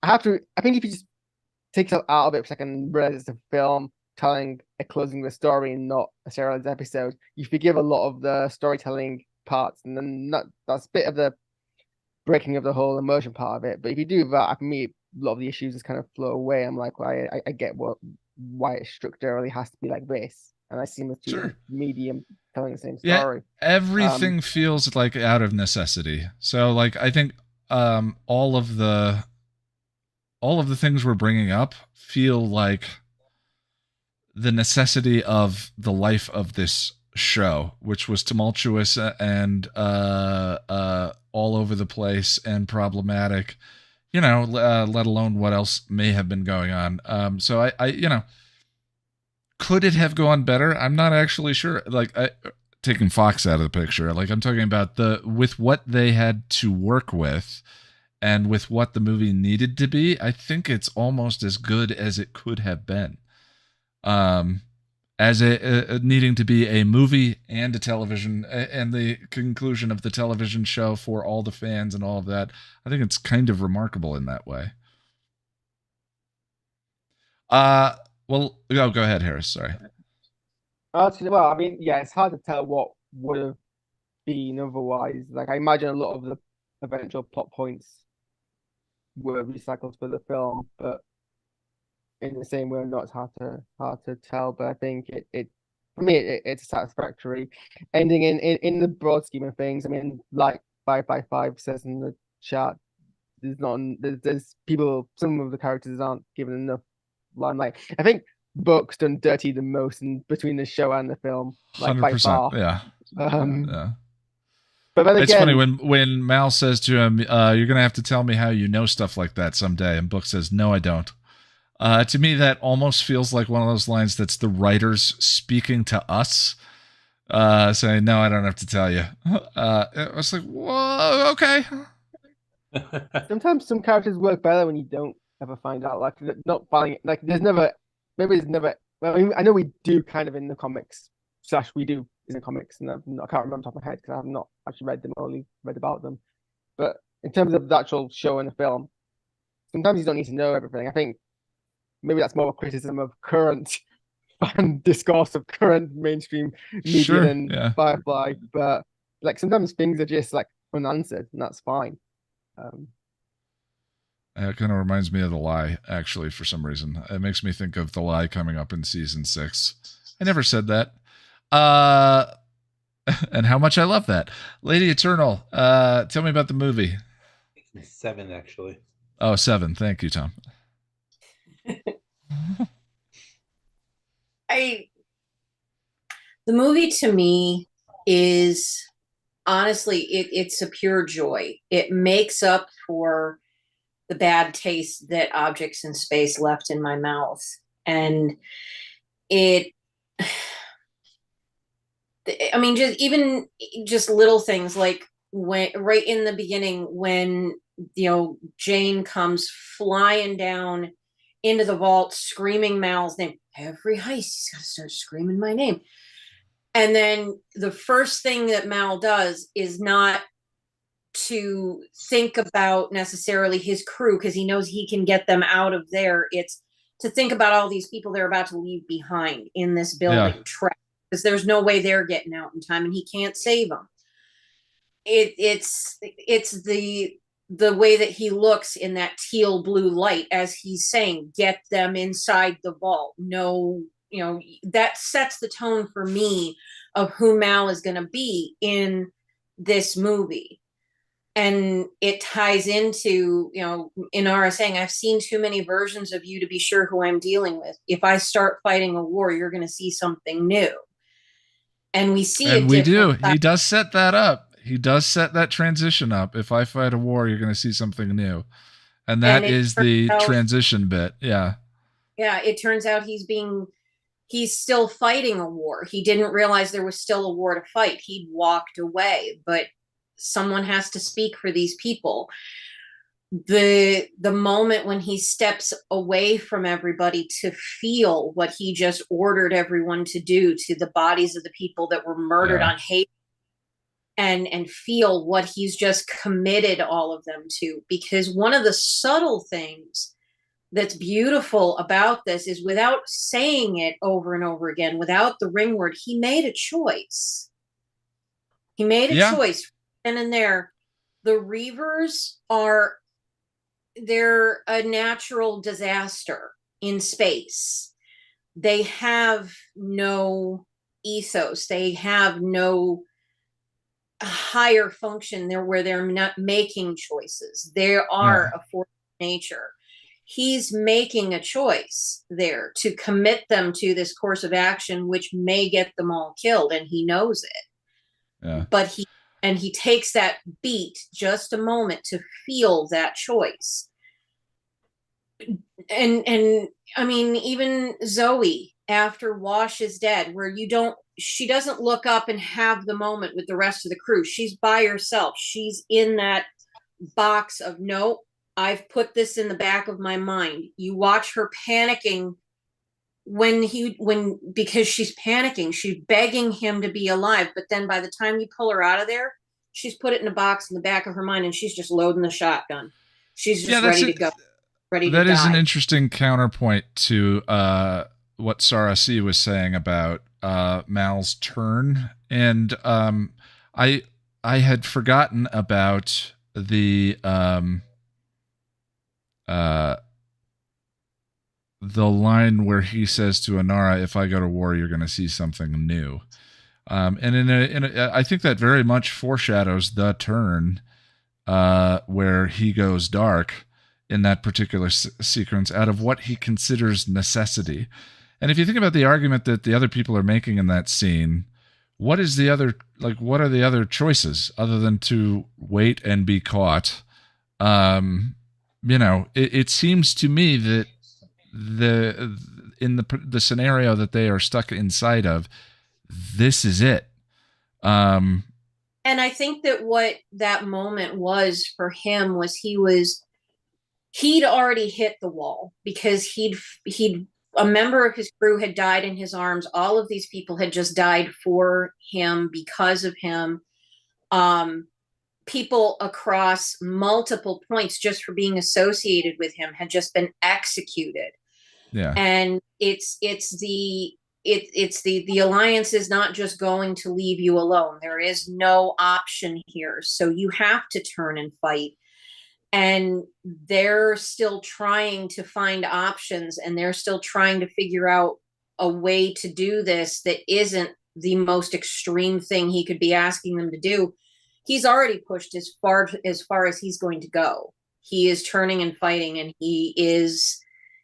I think if you just take it out of it for a second and realize it's a film telling a closing of a story and not a serialized episode, you forgive a lot of the storytelling parts, and then that's a bit of the breaking of the whole immersion part of it. But if you do that, for me, a lot of the issues just kind of flow away. I'm like, well, I get why it structurally has to be like this, and I see the medium telling the same story. Yeah, everything feels like out of necessity. So, like, I think all of the things we're bringing up feel like the necessity of the life of this show, which was tumultuous and all over the place and problematic, let alone what else may have been going on. So I could it have gone better? I'm not actually sure. Like, taking Fox out of the picture, like, I'm talking about with what they had to work with and with what the movie needed to be, I think it's almost as good as it could have been. As needing to be a movie and a television, and the conclusion of the television show for all the fans and all of that, I think it's kind of remarkable in that way. Well, go ahead, Harris. Sorry. Well, I mean, yeah, it's hard to tell what would have been otherwise. Like, I imagine a lot of the eventual plot points were recycled for the film, but in the same way, not hard to tell. But I think it for me, it's a satisfactory ending in the broad scheme of things. I mean, like 5 says in the chat, there's people, some of the characters aren't given enough limelight. I think Book's done dirty the most between the show and the film, like 100%, by far. Yeah. Yeah. But then again, it's funny when Mal says to him, "You're gonna have to tell me how you know stuff like that someday," and Book says, "No, I don't." To me, that almost feels like one of those lines that's the writers speaking to us, saying, "No, I don't have to tell you." I was like, "Whoa, okay." Sometimes some characters work better when you don't ever find out. Like, not finding it. Like, there's never. Well, I mean, I know we do kind of in the comics. We do in the comics, and I can't remember off the top of my head because I have not actually read them, only read about them. But in terms of the actual show and the film, sometimes you don't need to know everything. I think maybe that's more a criticism of current fan discourse of current mainstream media than Firefly. But like, sometimes things are just like unanswered, and that's fine. It kind of reminds me of The Lie, actually, for some reason. It makes me think of The Lie coming up in season 6. I never said that. And how much I love that. Lady Eternal, tell me about the movie. 7, actually. Oh, 7. Thank you, Tom. The movie to me is honestly, it's a pure joy. It makes up for the bad taste that Objects in Space left in my mouth. And I mean, just little things like when right in the beginning, when Jane comes flying down into the vault screaming Mal's name. Every heist, he's got to start screaming my name. And then the first thing that Mal does is not to think about necessarily his crew, because he knows he can get them out of there. It's to think about all these people they're about to leave behind in this building trap, because there's no way they're getting out in time, and he can't save them. It's the way that he looks in that teal blue light as he's saying, get them inside the vault. No, that sets the tone for me of who Mal is going to be in this movie. And it ties into, Inara saying, I've seen too many versions of you to be sure who I'm dealing with. If I start fighting a war, you're going to see something new. And we see it. And we do. He does set that up. He does set that transition up. If I fight a war, you're going to see something new. And that is the transition bit. Yeah. Yeah. It turns out he's still fighting a war. He didn't realize there was still a war to fight. He'd walked away, but someone has to speak for these people. The moment when he steps away from everybody to feel what he just ordered everyone to do to the bodies of the people that were murdered on hate, and feel what he's just committed all of them to. Because one of the subtle things that's beautiful about this is, without saying it over and over again, without the ring word, he made a choice. He made a choice. And in there, the Reavers they're a natural disaster in space. They have no ethos. They have no higher function there where they're not making choices. They are a force of nature. He's making a choice there to commit them to this course of action, which may get them all killed, and he knows it. Yeah. But he takes that beat, just a moment, to feel that choice. And I mean, even Zoe, after Wash is dead, where she doesn't look up and have the moment with the rest of the crew. She's by herself. She's in that box of, no, I've put this in the back of my mind. You watch her panicking because she's panicking, she's begging him to be alive. But then by the time you pull her out of there, she's put it in a box in the back of her mind, and she's just loading the shotgun. She's just ready to go. That is an interesting counterpoint to what Sara C was saying about Mal's turn. And I had forgotten about the line where he says to Inara, if I go to war, you're going to see something new. And I think that very much foreshadows the turn where he goes dark in that particular sequence, out of what he considers necessity. And if you think about the argument that the other people are making in that scene, what are the other choices other than to wait and be caught? It seems to me that in the scenario that they are stuck inside of, this is it. And I think that what that moment was for him was he'd already hit the wall, because a member of his crew had died in his arms. All of these people had just died for him, because of him. People across multiple points, just for being associated with him, had just been executed. Yeah. And it's the alliance is not just going to leave you alone. There is no option here. So you have to turn and fight. And they're still trying to find options, and they're still trying to figure out a way to do this that isn't the most extreme thing he could be asking them to do. He's already pushed as far as he's going to go. He is turning and fighting, and he's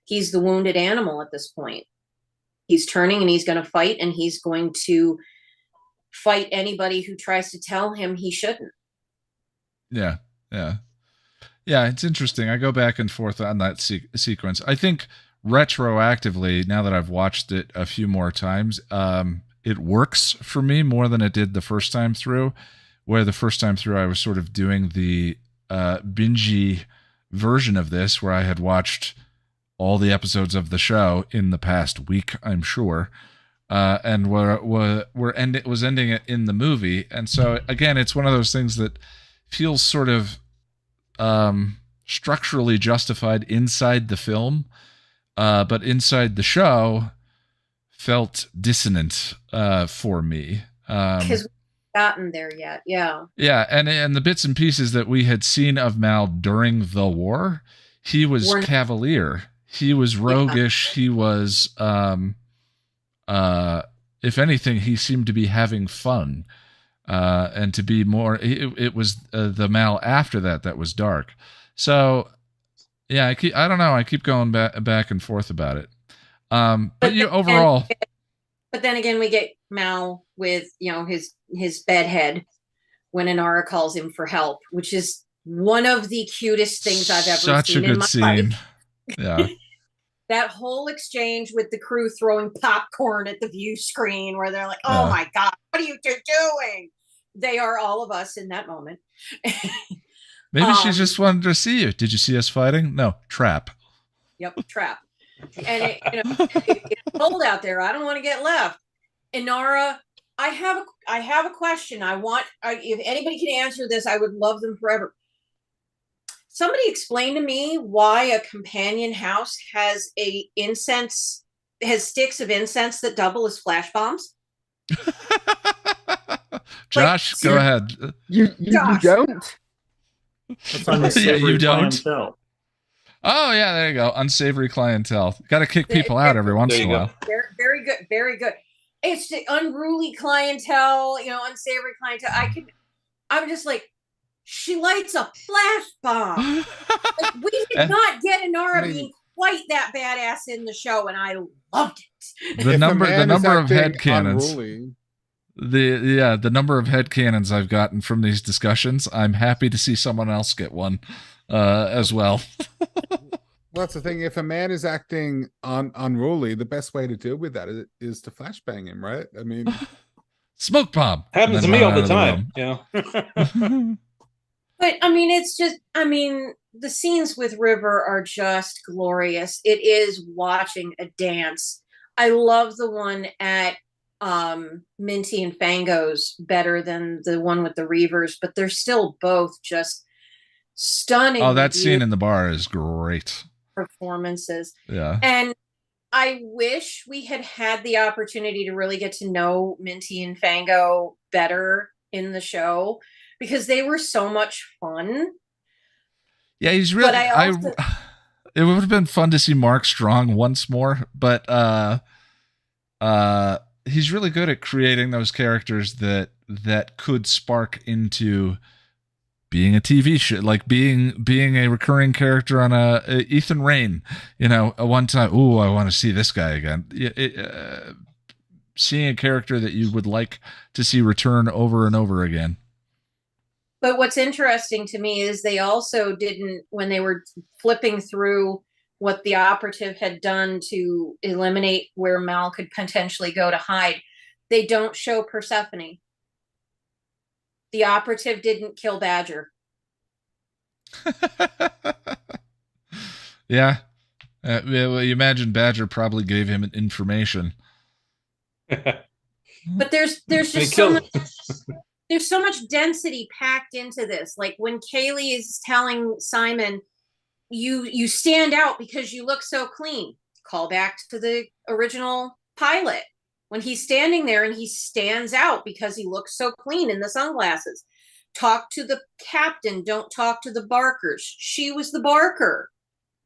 the wounded animal at this point. He's turning, and he's going to fight, and he's going to fight anybody who tries to tell him he shouldn't. Yeah. Yeah, it's interesting. I go back and forth on that sequence. I think retroactively, now that I've watched it a few more times, it works for me more than it did the first time through, where the first time through I was sort of doing the bingey version of this, where I had watched all the episodes of the show in the past week, I'm sure, and it was ending it in the movie. And so, again, it's one of those things that feels sort of structurally justified inside the film, but inside the show felt dissonant for me. Because we haven't gotten there yet. Yeah. Yeah, and the bits and pieces that we had seen of Mal during the war, he was cavalier. He was roguish. He was, if anything, he seemed to be having fun, and to be more. It was the Mal after that was dark. So, yeah, I don't know. I keep going back and forth about it. But you overall. But then again, we get Mal with his bedhead when Inara calls him for help, which is one of the cutest things I've ever Such seen a good in my scene. life. Yeah. That whole exchange with the crew throwing popcorn at the view screen where they're like, oh my God, what are you two doing? They are all of us in that moment. Maybe she just wanted to see you. Did you see us fighting? No, trap. Yep, trap. And it's cold out there. I don't want to get left. Inara, I have a question. If anybody can answer this, I would love them forever. Somebody explain to me why a companion house has sticks of incense that double as flash bombs. Josh, go ahead. You don't? That's unsavory you don't. clientele. Oh yeah, there you go. Unsavory clientele. Got to kick people out every once in a while. Very good. Very good. It's the unruly clientele, unsavory clientele. I'm just like, she lights a flash bomb. Like, we did not get Inara being quite that badass in the show, and I loved it. The number of headcanons. The number of headcanons I've gotten from these discussions, I'm happy to see someone else get one as well. Well, that's the thing. If a man is acting unruly, the best way to deal with that is to flashbang him, right? I mean, smoke bomb happens to me all the time. But the scenes with River are just glorious. It is watching a dance. I love the one at Minty and Fango's better than the one with the Reavers, but they're still both just stunning. Oh, that scene in the bar is great. Performances. Yeah. And I wish we had the opportunity to really get to know Minty and Fango better in the show, because they were so much fun. Yeah, he's really. It would have been fun to see Mark Strong once more, but he's really good at creating those characters that could spark into being a TV show, like being a recurring character on a Ethan Rain. A one time. Ooh, I want to see this guy again. Seeing a character that you would like to see return over and over again. But what's interesting to me is they also didn't, when they were flipping through what the operative had done to eliminate where Mal could potentially go to hide, they don't show Persephone. The operative didn't kill Badger. Yeah. Well, you imagine Badger probably gave him information. But there's just so much. There's so much density packed into this. Like when Kaylee is telling Simon, you stand out because you look so clean. Call back to the original pilot when he's standing there and he stands out because he looks so clean in the sunglasses. Talk to the captain. Don't talk to the barkers. She was the barker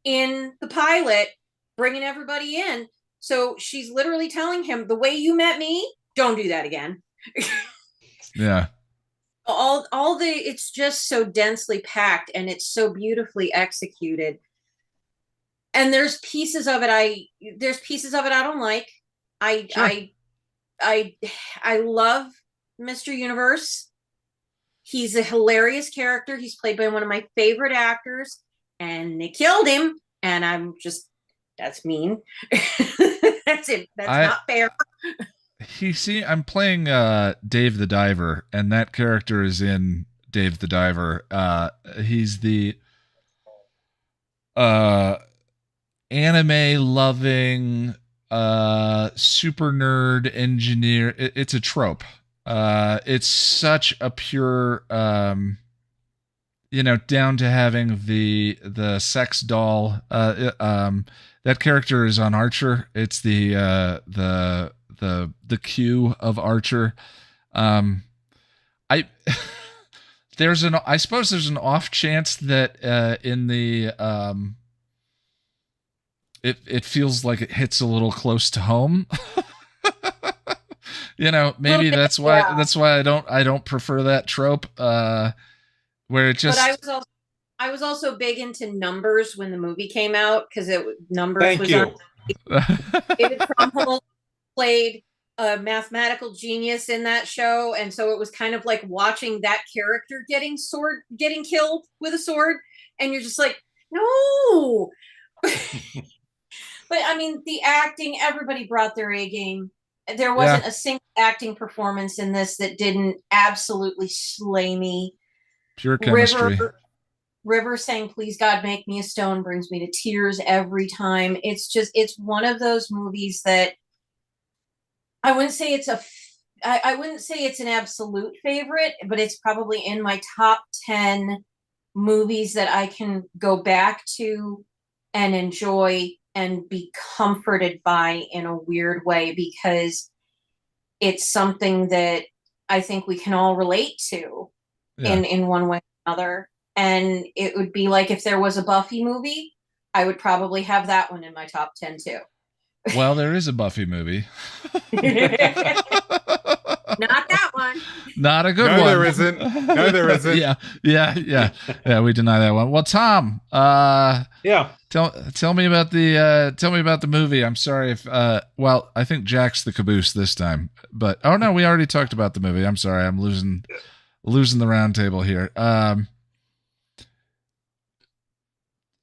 in the pilot, bringing everybody in. So she's literally telling him, the way you met me, don't do that again. Yeah. It's just so densely packed and it's so beautifully executed. And there's pieces of it I don't like. I love Mr. Universe. He's a hilarious character. He's played by one of my favorite actors, and they killed him. And I'm just, that's mean. That's it. That's not fair. I'm playing Dave the Diver, and that character is in Dave the Diver. He's the anime loving super nerd engineer. It's a trope. It's such a pure down to having the sex doll. That character is on Archer. It's the Q of Archer. I I suppose there's an off chance that in the it feels like it hits a little close to home. Maybe that's why I don't prefer that trope. Where it just. But I was also big into Numbers when the movie came out because Numbers Thank was you. on. David Krumholtz played a mathematical genius in that show, and so it was kind of like watching that character getting killed with a sword, and you're just like, no. But I mean, the acting, everybody brought their A game. There wasn't a single acting performance in this that didn't absolutely slay me. Pure chemistry. River saying, "Please God, make me a stone," brings me to tears every time. It's one of those movies that I wouldn't say it's I wouldn't say it's an absolute favorite, but it's probably in my top 10 movies that I can go back to and enjoy and be comforted by in a weird way, because it's something that I think we can all relate to in one way or another. And it would be like if there was a Buffy movie, I would probably have that one in my top 10 too. Well, there is a Buffy movie. Not that one. Not a good one. No, there isn't. No, there isn't. Yeah. We deny that one. Well, Tom. Tell me about the movie. I'm sorry if. Well, I think Jack's the caboose this time. But no, we already talked about the movie. I'm sorry. I'm losing the round table here.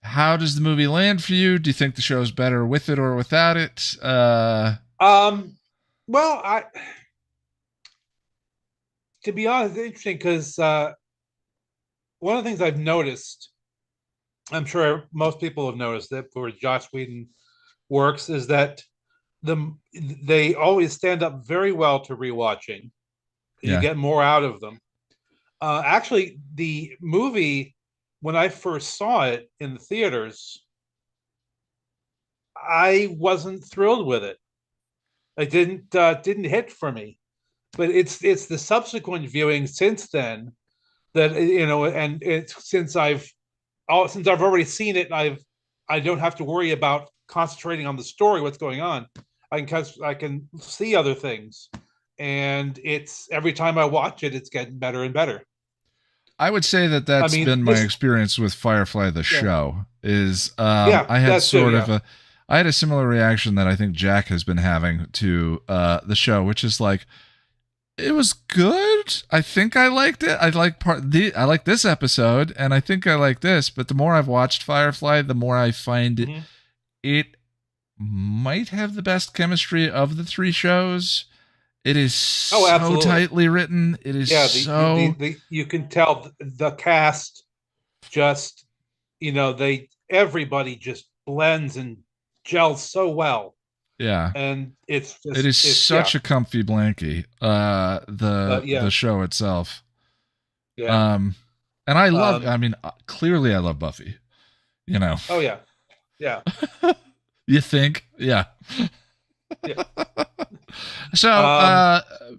How does the movie land for you? Do you think the show's better with it or without it? Well, to be honest, it's interesting because one of the things I've noticed, I'm sure most people have noticed that for Joss Whedon works, is that they always stand up very well to rewatching. You get more out of them. Actually, the movie, when I first saw it in the theaters, I wasn't thrilled with it. It didn't hit for me. But it's the subsequent viewing since then that and it's since I've already seen it, I don't have to worry about concentrating on the story, what's going on. I can see other things, and it's every time I watch it, it's getting better and better. I would say that's been my experience with Firefly the show. Is I had I had a similar reaction that I think Jack has been having to the show, which is like, it was good. I think I liked it. I like this episode, and I think I like this. But the more I've watched Firefly, the more I find it might have the best chemistry of the three shows. It is so tightly written. It is you can tell the cast just everybody just blends and gels so well. Yeah, and it is such a comfy blankie. The show itself. Yeah. And I love. I mean, clearly, I love Buffy. Oh yeah. You think? Yeah. Yeah. So,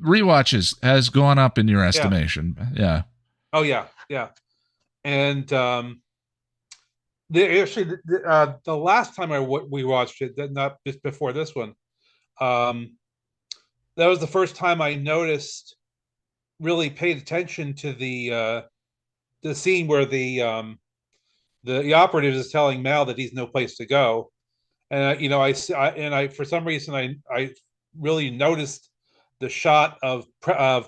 rewatches has gone up in your estimation. Yeah. Oh yeah, and the last time we watched it, not just before this one, that was the first time I really paid attention to the scene where the operative is telling Mal that he's no place to go, and I for some reason I really noticed the shot of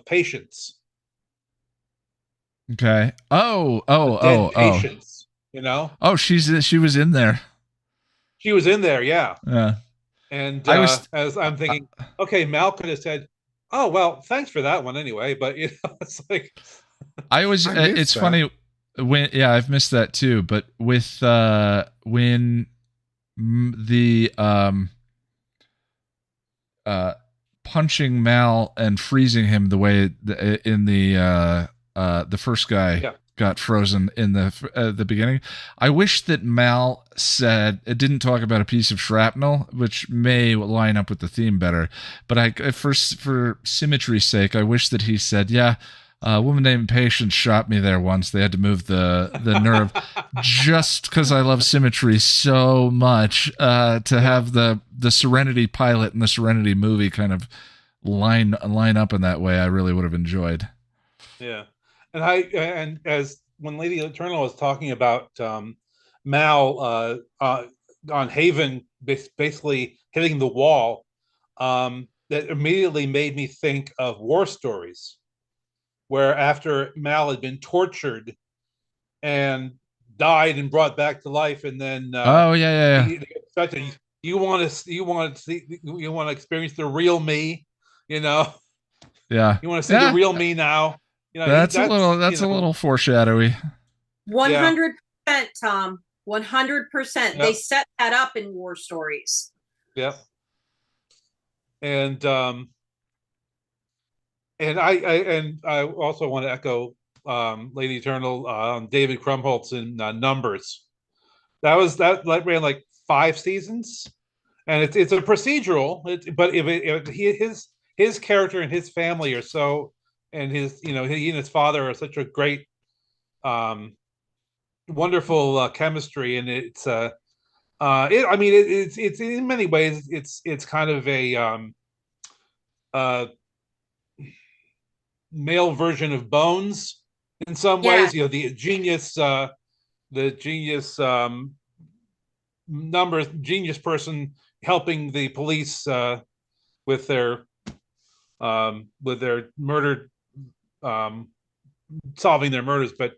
Patience. Okay. Patience. Oh, she was in there. She was in there, yeah. Yeah. And as I'm thinking, okay, Mal could have said, "Oh well, thanks for that one anyway." But it's like it's funny when I've missed that too. But with when the punching Mal and freezing him the way in the first guy got frozen in the beginning. I wish that Mal said it didn't talk about a piece of shrapnel, which may line up with the theme better. But for symmetry's sake, I wish that he said, "Yeah, a woman named Patience shot me there once. They had to move the nerve," just because I love symmetry so much. To have the Serenity pilot and the Serenity movie kind of line up in that way, I really would have enjoyed. Yeah, and as when Lady Eternal was talking about Mal on Haven basically hitting the wall, that immediately made me think of War Stories, where after Mal had been tortured and died and brought back to life, and then you want to experience the real me, you know. Yeah. You want to see the real me now. You know, that's a little foreshadowy. 100%, Tom. 100%. They set that up in War Stories. Yep. And I also want to echo Lady Eternal on David Krumholtz in Numbers. That ran like 5 seasons, and it's a procedural. But his character and his family are so, and he and his father are such a great, wonderful chemistry, and it's in many ways it's kind of a male version of Bones in some ways. The genius genius person helping the police with their murdered, solving their murders. But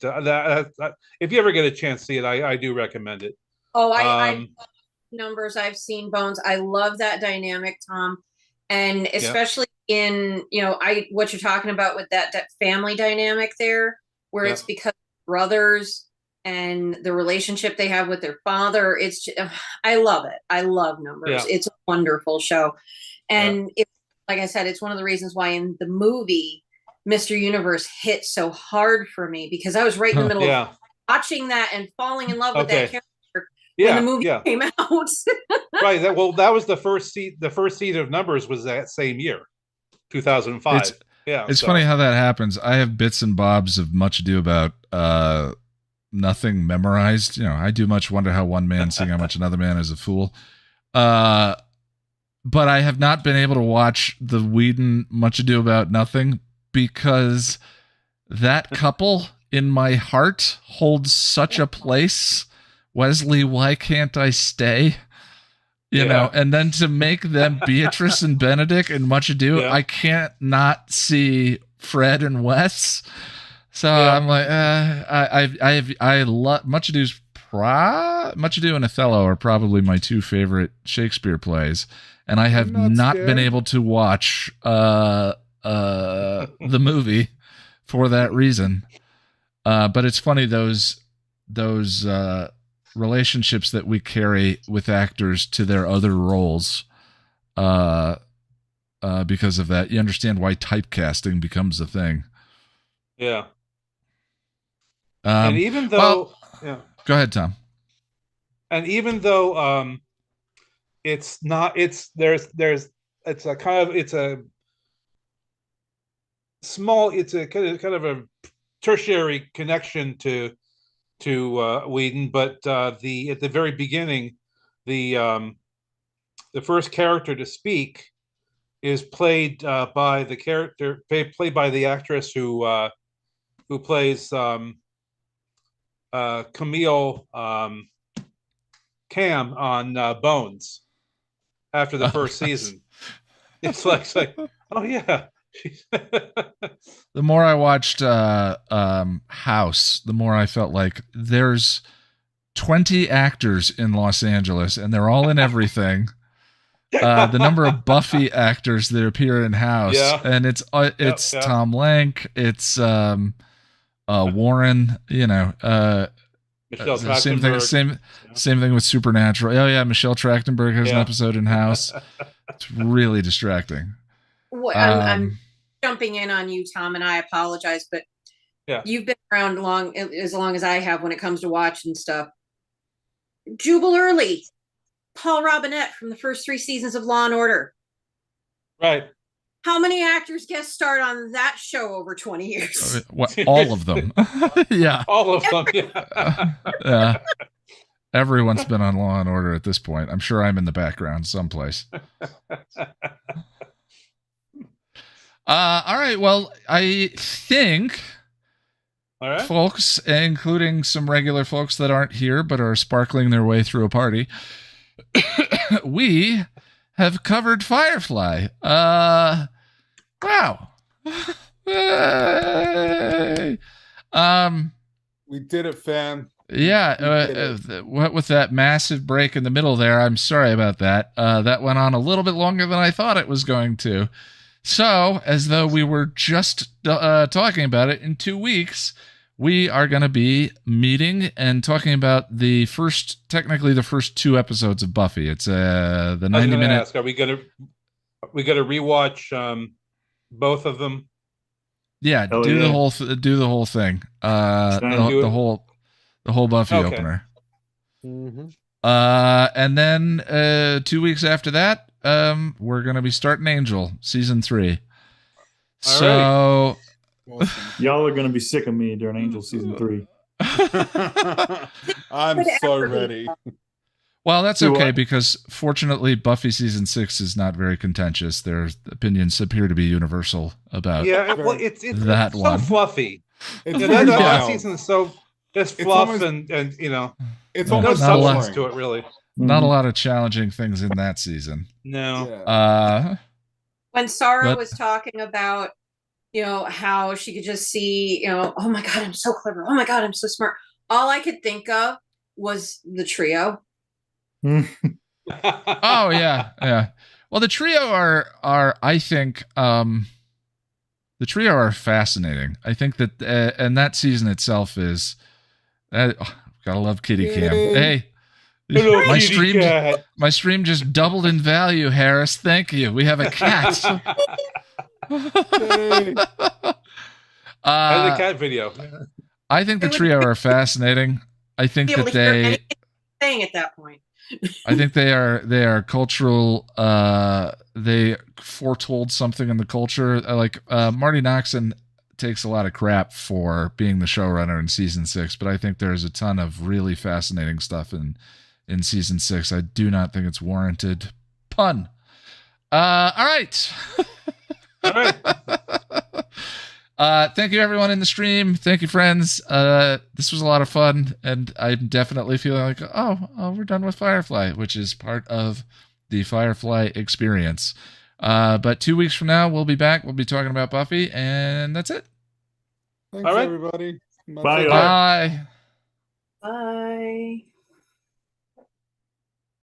if you ever get a chance to see it, I do recommend it. I Numbers. I've seen Bones. I love that dynamic, Tom, and especially in what you're talking about with that family dynamic there, where it's because brothers and the relationship they have with their father. It's I love it. I love Numbers. It's a wonderful show, and like I said, it's one of the reasons why in the movie Mr. Universe hit so hard for me, because I was right in the middle of watching that and falling in love with that character when the movie came out. Right. That was the first season of Numbers was that same year, 2005. It's funny how that happens. I have bits and bobs of Much Ado About Nothing memorized. I do much wonder how one man seeing how much another man is a fool. But I have not been able to watch the Whedon Much Ado About Nothing because that couple in my heart holds such a place. Wesley, why can't I stay? You know, and then to make them Beatrice and Benedict in Much Ado, I can't not see Fred and Wes. So I'm like, I love Much Ado's Much Ado and Othello are probably my 2 favorite Shakespeare plays, and I have not been able to watch the movie for that reason. But it's funny those relationships that we carry with actors to their other roles, because of that. You understand why typecasting becomes a thing. Yeah. And even though, go ahead, Tom. And even though it's not, it's a kind of a tertiary connection to Whedon, but at the very beginning, the first character to speak is played by the actress who plays Camille Cam on Bones after the first season. It's like, oh yeah. The more I watched House, the more I felt like there's 20 actors in Los Angeles and they're all in everything. The number of Buffy actors that appear in House, and it's Tom Lank, it's Warren, Michelle same thing with Supernatural. Oh yeah, Michelle Trachtenberg has an episode in House. It's really distracting. I'm jumping in on you, Tom, and I apologize, but You've been around as long as I have when it comes to watching stuff. Jubal Early, Paul Robinette from the first 3 seasons of Law and Order. Right. How many actors guest starred on that show over 20 years? All of them. Yeah. All of them. Yeah. Yeah. Everyone's been on Law and Order at this point. I'm sure I'm in the background someplace. All right. Well, I think, All right. folks, including some regular folks that aren't here but are sparkling their way through a party, we have covered Firefly. Wow. Hey. We did it, fam. Yeah, what with that massive break in the middle there, I'm sorry about that. That went on a little bit longer than I thought it was going to. So, as though we were just talking about it, in 2 weeks, we are going to be meeting and talking about technically the first 2 episodes of Buffy. It's the 90-minute. Ask, are we going to rewatch both of them? Yeah, do the whole thing. The whole Buffy opener. Mm-hmm. And then 2 weeks after that, we're gonna be starting Angel season 3. So y'all are gonna be sick of me during Angel season 3. I'm so ready. Well, that's okay because fortunately, Buffy season 6 is not very contentious. Their opinions appear to be universal about. Yeah, well, it's that one. so fluffy. That season is so just fluff and it's no almost substance boring to it, really. Not a lot of challenging things in that season. No. Yeah. When Sara was talking about, how she could just see, oh my God, I'm so clever. Oh my God, I'm so smart. All I could think of was the trio. Oh yeah. Well, the trio are I think the trio are fascinating. I think that and that season itself is gotta love Kitty Cam. Hey, hello, my stream just doubled in value, Harris. Thank you. We have a cat. And the cat video. I think the trio are fascinating. I think that they saying at that point. I think they are cultural. They foretold something in the culture. Like Marty Noxon takes a lot of crap for being the showrunner in season 6, but I think there's a ton of really fascinating stuff in season 6. I do not think it's warranted. Pun. All right. All right. Thank you everyone in the stream. Thank you, friends. This was a lot of fun, and I'm definitely feeling like, oh, we're done with Firefly, which is part of the Firefly experience. But 2 weeks from now, we'll be back. We'll be talking about Buffy, and that's it. Thanks, all right, everybody. Bye. Bye. Bye.